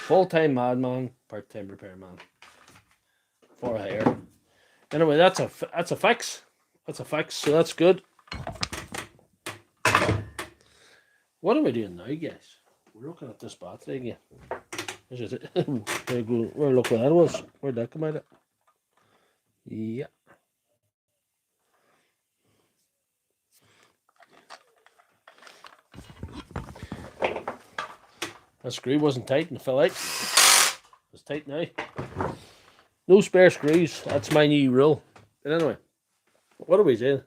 Full-time madman, part-time repairman. For hire. Anyway, that's a fix. That's a fix, so that's good. What are we doing now, guys? We're looking at this battery again. Is it? Where look where that was. Where'd that come out of? Yeah. That screw wasn't tight and it fell out. It's tight now. No spare screws. That's my new rule. But anyway, what are we doing?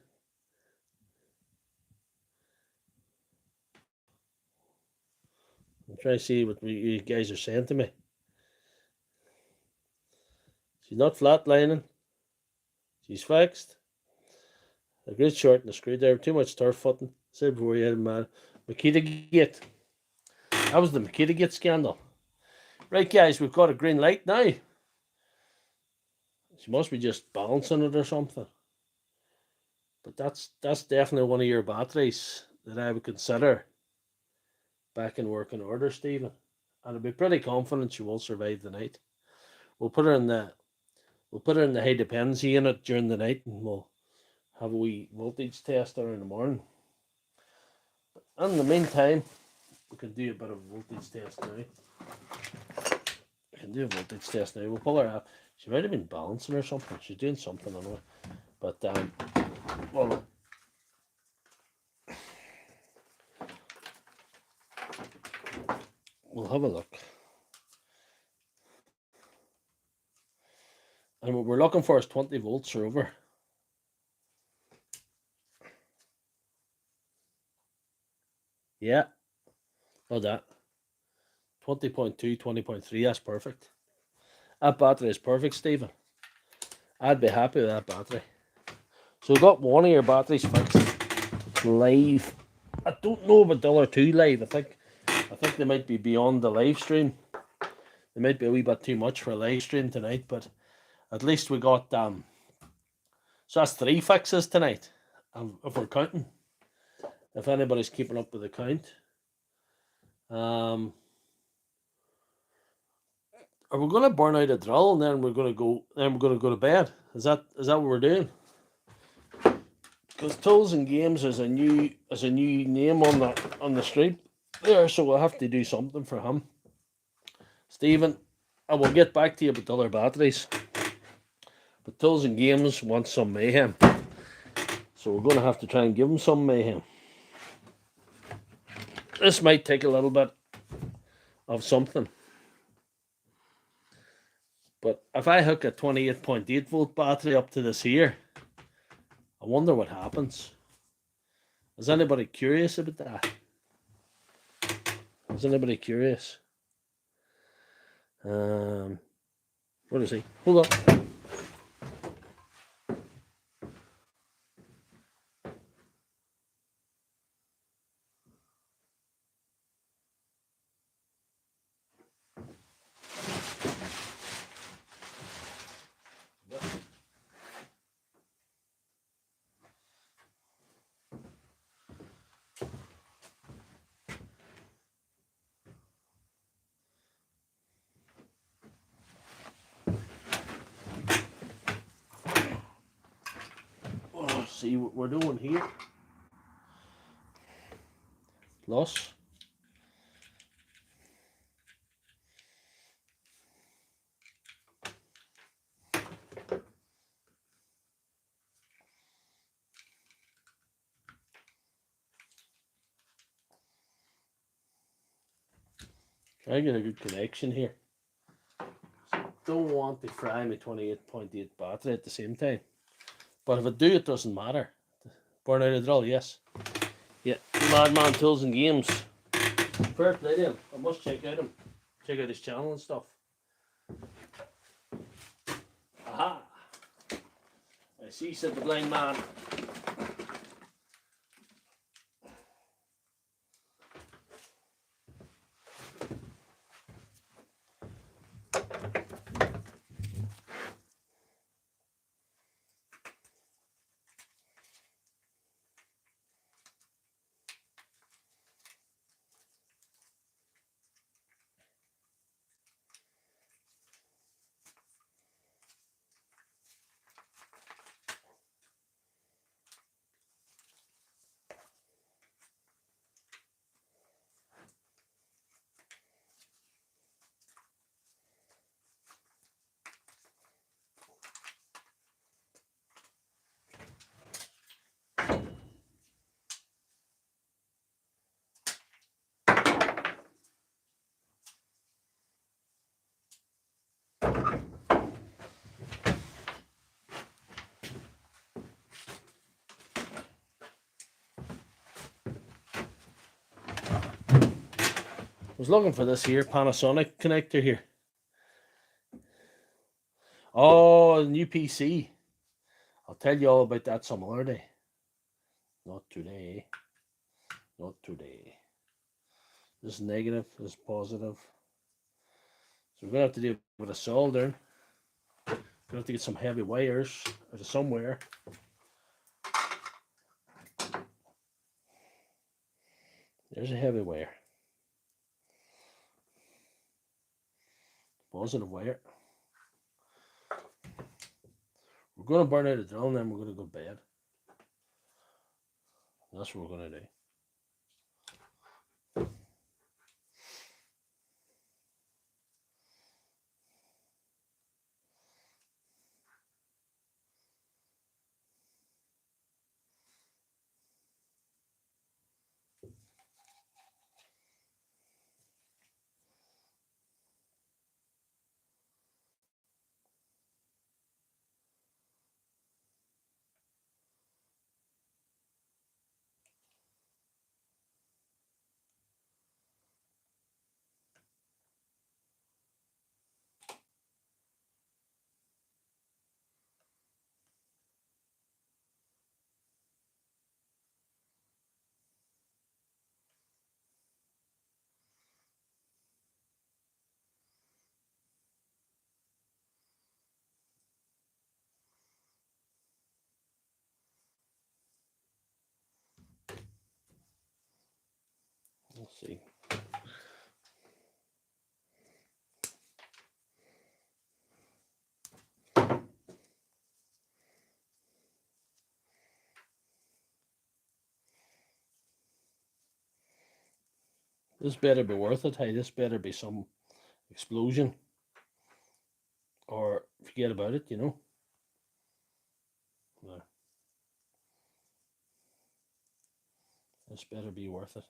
I'm trying to see what you guys are saying to me. She's not flatlining. She's fixed. A great short and a screwdriver. Too much turf footing. Said before you had a man. Makita gate. That was the Makita gate scandal. Right, guys, we've got a green light now. She must be just balancing it or something. But that's definitely one of your batteries that I would consider back in working order, Stephen. and I'd be pretty confident she will survive the night. We'll put her in the high dependency unit during the night, and we'll have a wee voltage test there in the morning. And in the meantime, we can do a bit of voltage test now. We can do a voltage test now. We'll pull her up. She might have been balancing or something. She's doing something anyway. But well, we'll have a look. And what we're looking for is 20 volts or over. Yeah, not that. 20.2, 20.3, that's perfect. That battery is perfect, Stephen. I'd be happy with that battery. So we've got one of your batteries fixed live. I don't know about the other two live. I think they might be beyond the live stream. They might be a wee bit too much for a live stream tonight, but at least we got so that's 3 fixes tonight. If we're counting. If anybody's keeping up with the count. Are we going to burn out a drill and then we're going to go to bed? Is that what we're doing? Because Tools and Games is a new name on the stream there, so we'll have to do something for him. Stephen, I will get back to you with the other batteries. But Tools and Games wants some mayhem, so we're going to have to try and give him some mayhem. This might take a little bit of something. But if I hook a 28.8 volt battery up to this here, I wonder what happens. Is anybody curious about that? Is anybody curious? What is he? Hold on. See what we're doing here. Loss. Try to get a good connection here. Don't want to fry my 28.8 battery at the same time. But if I do, it doesn't matter. Burn out a drill, yes. Yeah, Madman Tools and Games. Fair play to him. I must check out him. Check out his channel and stuff. Aha! I see, said the blind man. I was looking for this here Panasonic connector here. Oh, the new PC. I'll tell you all about that some other day. Not today. Not today. This is negative, this is positive. So we're going to have to do a bit of soldering. We're going to have to get some heavy wires out of somewhere. There's a heavy wire. positive wire. We're going to burn out the drill and then we're going to go to bed. That's what we're going to do. Let's see. This better be worth it. Hey, this better be some explosion. Or forget about it, you know. No. This better be worth it.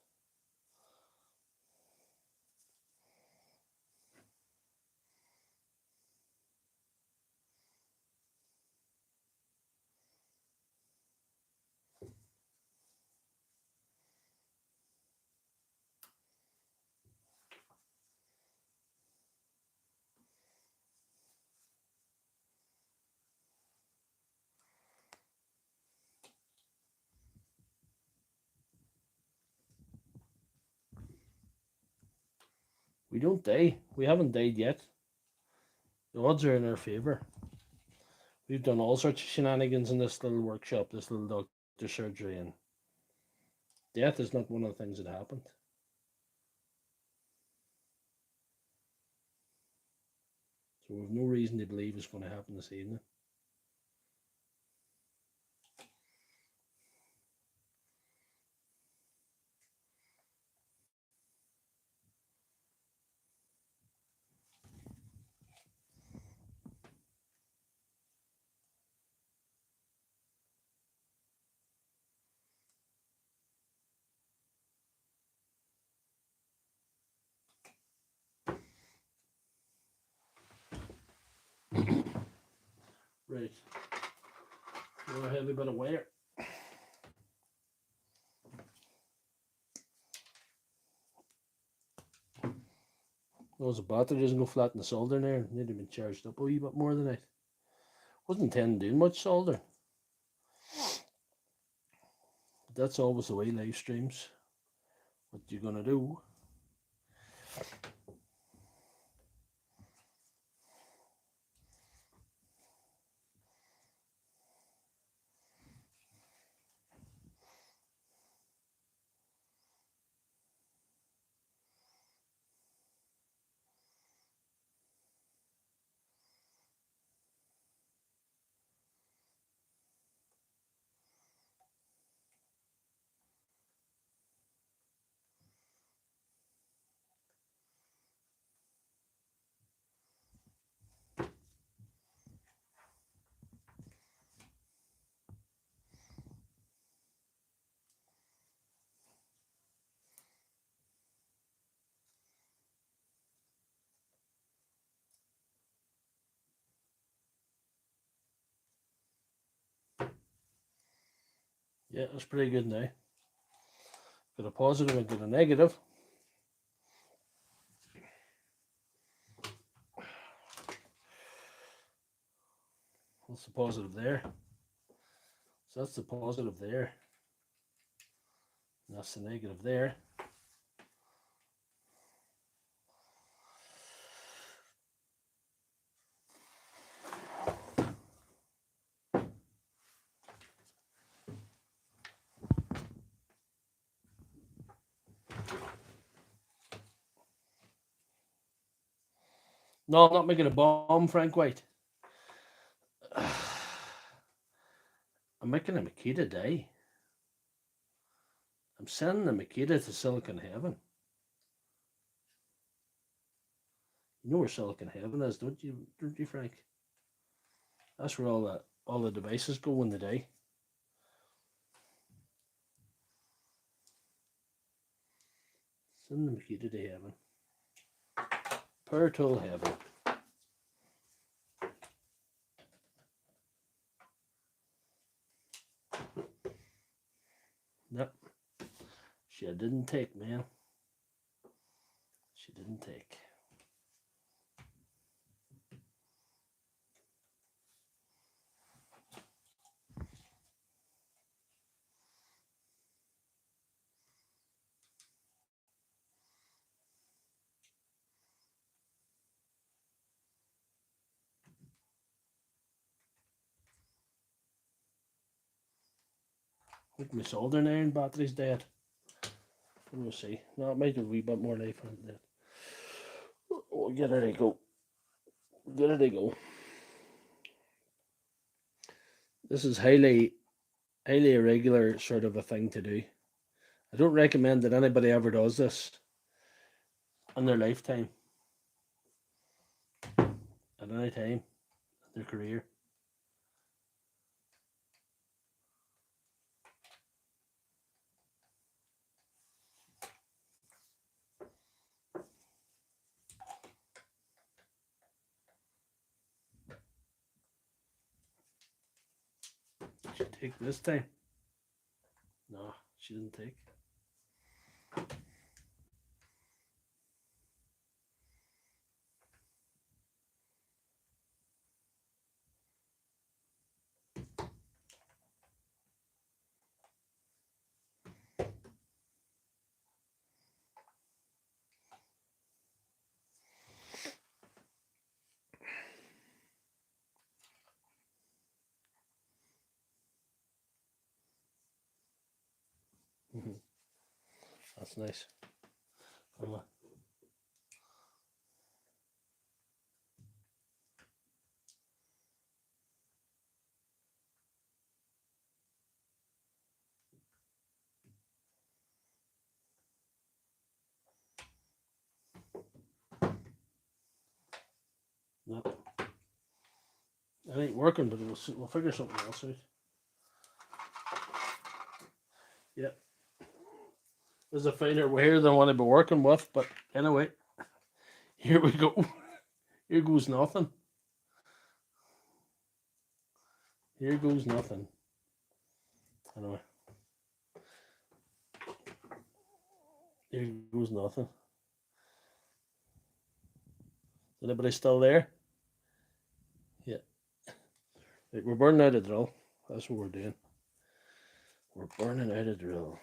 We don't die. We haven't died yet. The odds are in our favour. We've done all sorts of shenanigans in this little workshop, this little doctor surgery, and death is not one of the things that happened. So we have no reason to believe it's going to happen this evening. Right. More heavy bit of wire. Those battery doesn't go flat in the solder there. Need to be charged up a wee bit more than I wasn't intending to do much solder. But that's always the way live streams. What you're gonna do. Yeah, that's pretty good now. Got a positive and got a negative. What's the positive there? So that's the positive there. And that's the negative there. No, I'm not making a bomb, Frank White. I'm making a Makita die. I'm sending the Makita to Silicon Heaven. You know where Silicon Heaven is, don't you, Frank? That's where all the devices go when they die. Send the Makita to heaven. Power tool heaven. Nope. She didn't take, man. She didn't take. I think my soldering iron battery's dead. We'll see. No, it might have a wee bit more life on it. Oh, get her to go. Get her to go. This is highly irregular sort of a thing to do. I don't recommend that anybody ever does this in their lifetime. At any time in their career. Did she take this time? No, she didn't take. That's nice. Come on. No. It ain't working, but we'll figure something else out. Yeah. There's a finer wire than what I've been working with, but anyway, here we go. Here goes nothing. Here goes nothing. Anyway. Here goes nothing. Is anybody still there? Yeah. Right, we're burning out a drill. That's what we're doing. We're burning out a drill.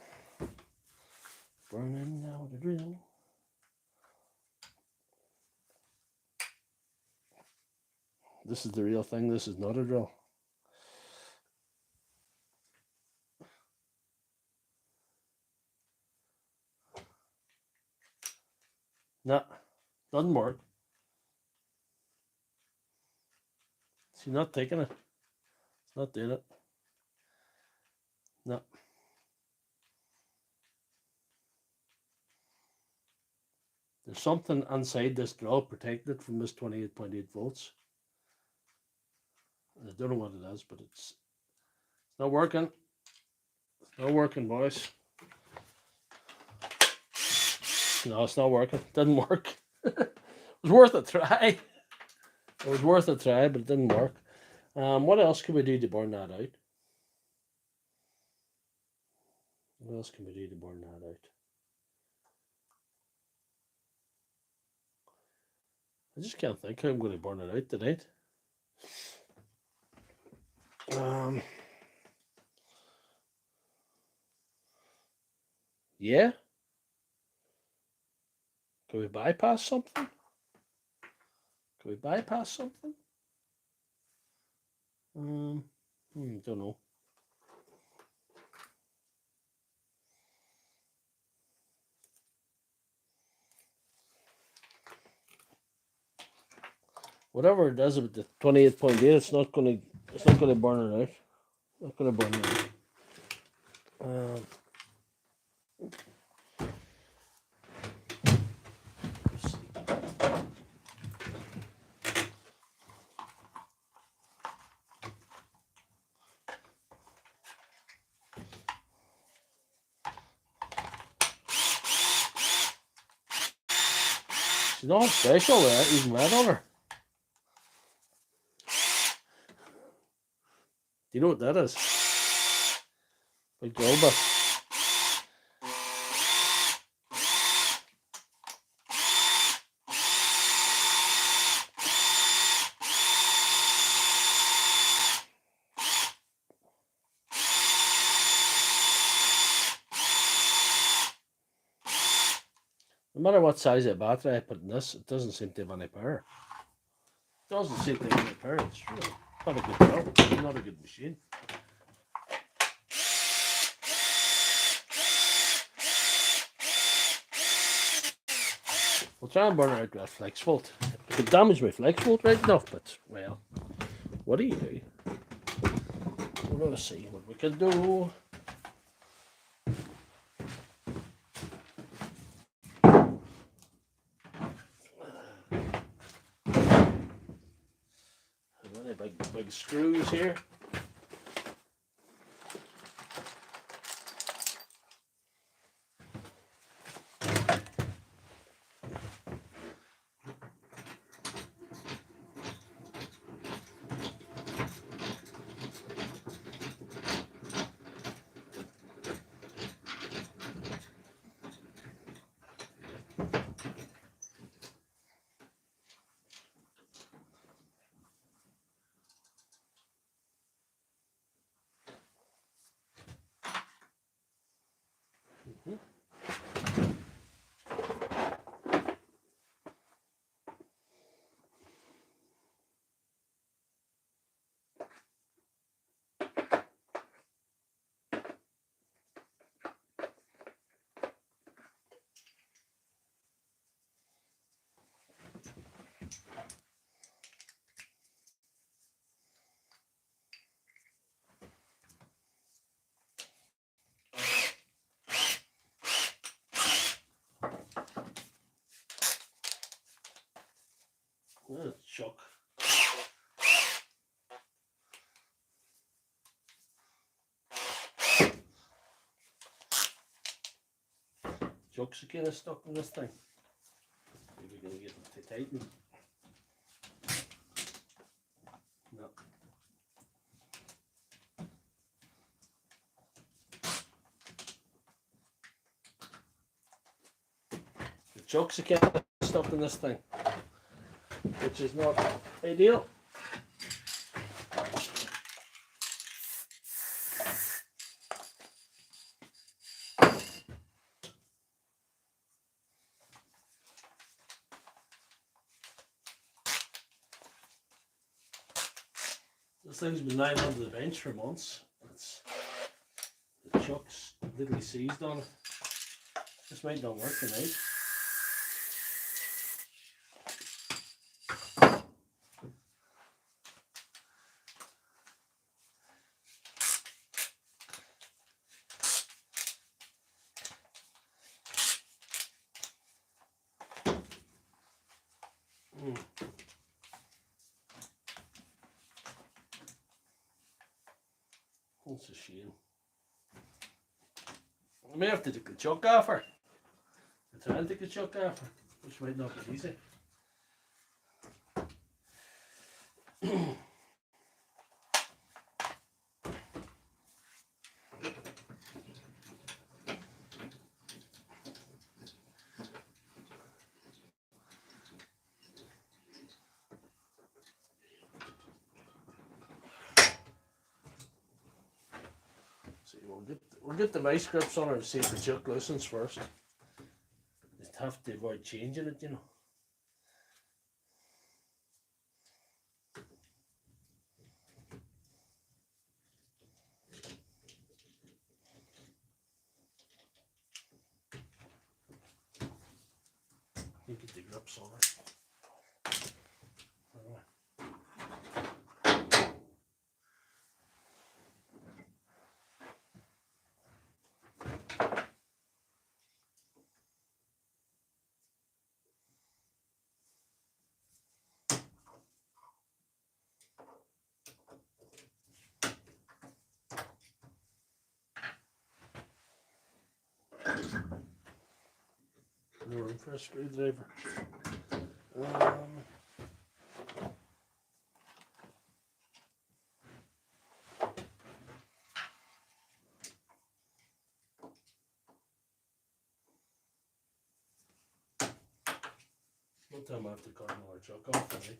Burning out a drill. This is the real thing. This is not a drill. No, doesn't work. She's not taking it. It's not doing it. No. There's something inside this drill protected from this 28.8 volts. I don't know what it is, but it's not working. It's not working, boys. No, it's not working. It didn't work. It was worth a try. It was worth a try, but it didn't work. What else can we do to burn that out? What else can we do to burn that out? I just can't think how I'm going to burn it out tonight. Yeah. Can we bypass something? Can we bypass something? Don't know. whatever it does with the 28.8, it's not gonna burn it out. Not gonna burn it out. She's not special there, even red on her. Do you know what that is? Big girl bit. No matter what size of battery I put in this, it doesn't seem to have any power. It doesn't seem to have any power. It's really not a good power. It's not a good machine. We'll try and burn it out with a flex volt. It could damage my flex volt right enough, but well, what do you do? We're going to see what we can do. Big screws here. Shock. Chocks are kind of stuck in this thing. Maybe we're going to get them to tighten. No. The chocks are kind of stuck in this thing, which is not ideal. This thing's been lying under the bench for months. The chuck's literally seized on it. This might not work tonight. That's a shame. I may have to take the chuck off her. I'll try and take the chuck off her, which might not be easy. We'll get the vice grips on her and see if the chuck loosens first. Just have to avoid changing it, you know. You get the grips on her. No room for a screwdriver. One time I have to cut another chuck off, right?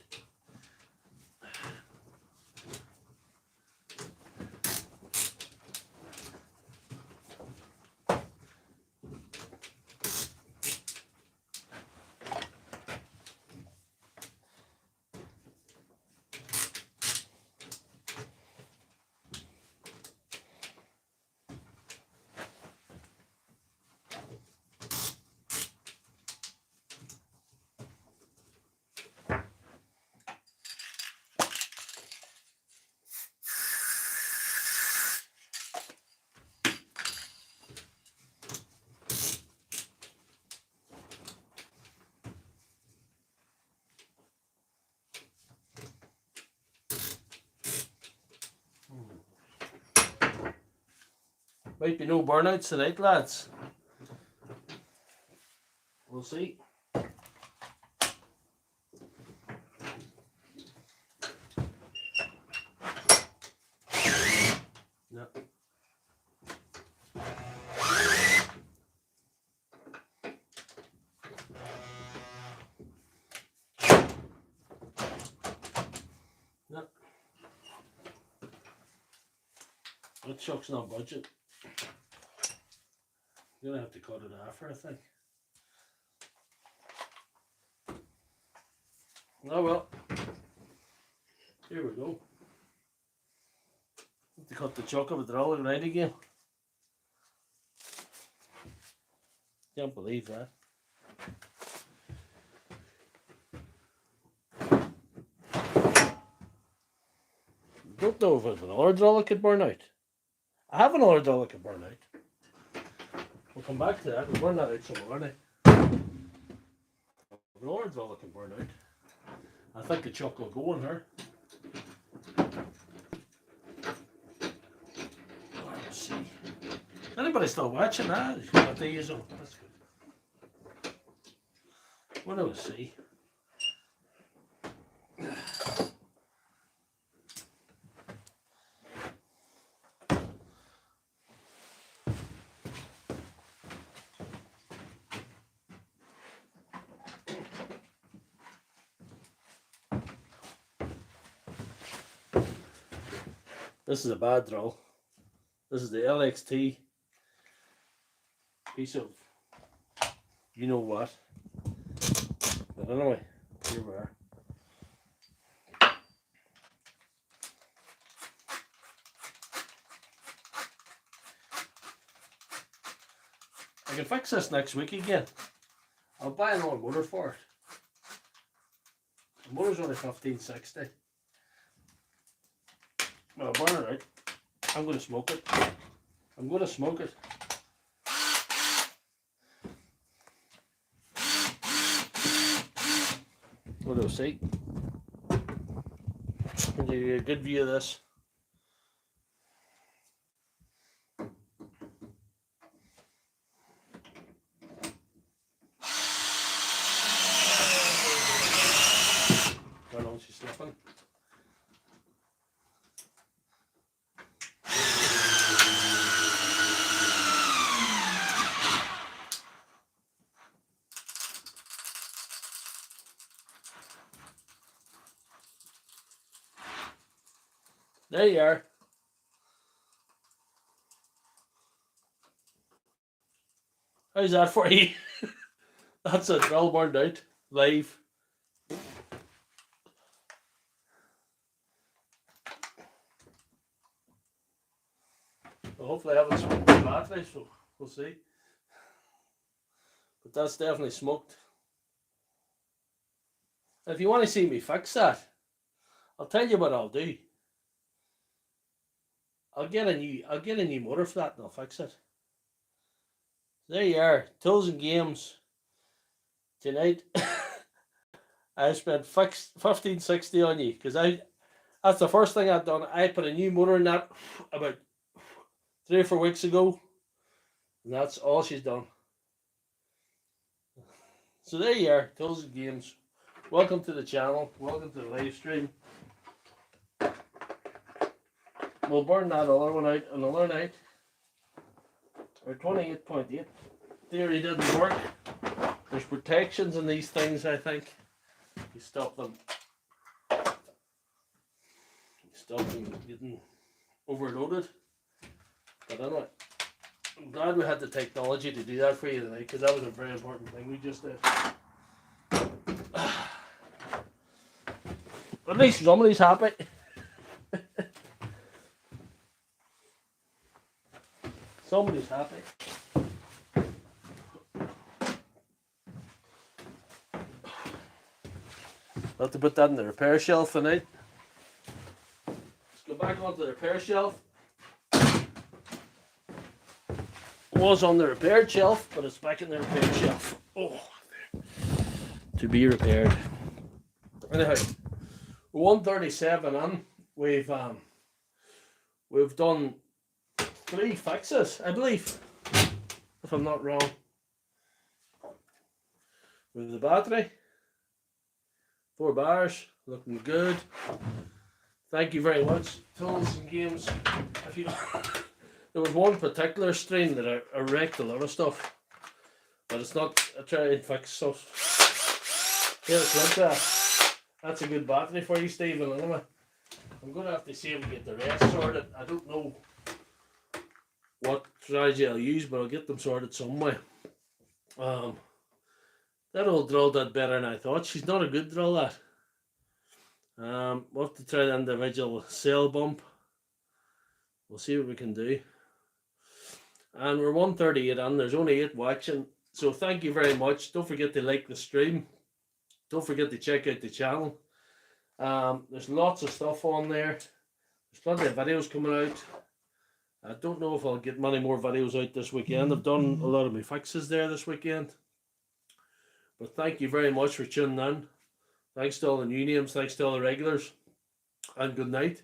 Might be no burnouts tonight, lads. We'll see. No. No. That chuck's not budget. You're gonna have to cut it after, I think. Oh well. Here we go. Have to cut the chuck of it all right again. Can't believe that. Don't know if it's another hydraulic could burn out. I have another hydraulic could burn out. We'll come back to that. We'll burn that out somewhere, aren't I? Another hydraulic can burn out. I think the chuck will go in her. Let's see. Anybody still watching that? What they use on? That's good. What do we see? This is a bad drill. This is the LXT piece of you know what. But anyway, here we are. I can fix this next week again. I'll buy another motor for it. The motor's only 1560. Well, I'll burn it out. I'm going to smoke it. I'm going to smoke it. What do I see? I'll give you a good view of this. Don't know, she's slipping. There you are. How's that for you? That's a drill burned out live. Well, hopefully I haven't smoked the battery, so we'll see. But that's definitely smoked. If you want to see me fix that, I'll tell you what I'll do. I'll get a new motor for that and I'll fix it. There you are, tools and games. Tonight I spent 1560 on you because that's the first thing I've done. I put a new motor in that about 3 or 4 weeks ago, and that's all she's done. So there you are, Tools and Games. Welcome to the channel. Welcome to the live stream. We'll burn that other one out another night. Our 28.8 theory didn't work. There's protections in these things, I think. You stop them. You stop them getting overloaded. But anyway, I'm glad we had the technology to do that for you tonight, because that was a very important thing we just did. At least somebody's happy. Somebody's happy. I'll have to put that in the repair shelf tonight. Let's go back onto the repair shelf. It was on the repaired shelf, but it's back in the repair shelf. Oh, to be repaired. Anyhow, 137 in. We've done 3 fixes, I believe, if I'm not wrong. With the battery, 4 bars, looking good. Thank you very much, Tools and Games. If you, there was one particular stream that I wrecked a lot of stuff, but it's not a try and fix stuff. Here, that's a good battery for you, Stephen. Anyway, I'm going to have to see if we get the rest sorted. I don't know what strategy I'll use, but I'll get them sorted some way. That old drill did better than I thought. She's not a good drill, that. We'll have to try the individual cell bump. We'll see what we can do. And we're 138 in. There's only 8 watching. So thank you very much. Don't forget to like the stream. Don't forget to check out the channel. There's lots of stuff on there. There's plenty of videos coming out. I don't know if I'll get many more videos out this weekend. I've done a lot of my fixes there this weekend. But thank you very much for tuning in. Thanks to all the new names. Thanks to all the regulars. And good night.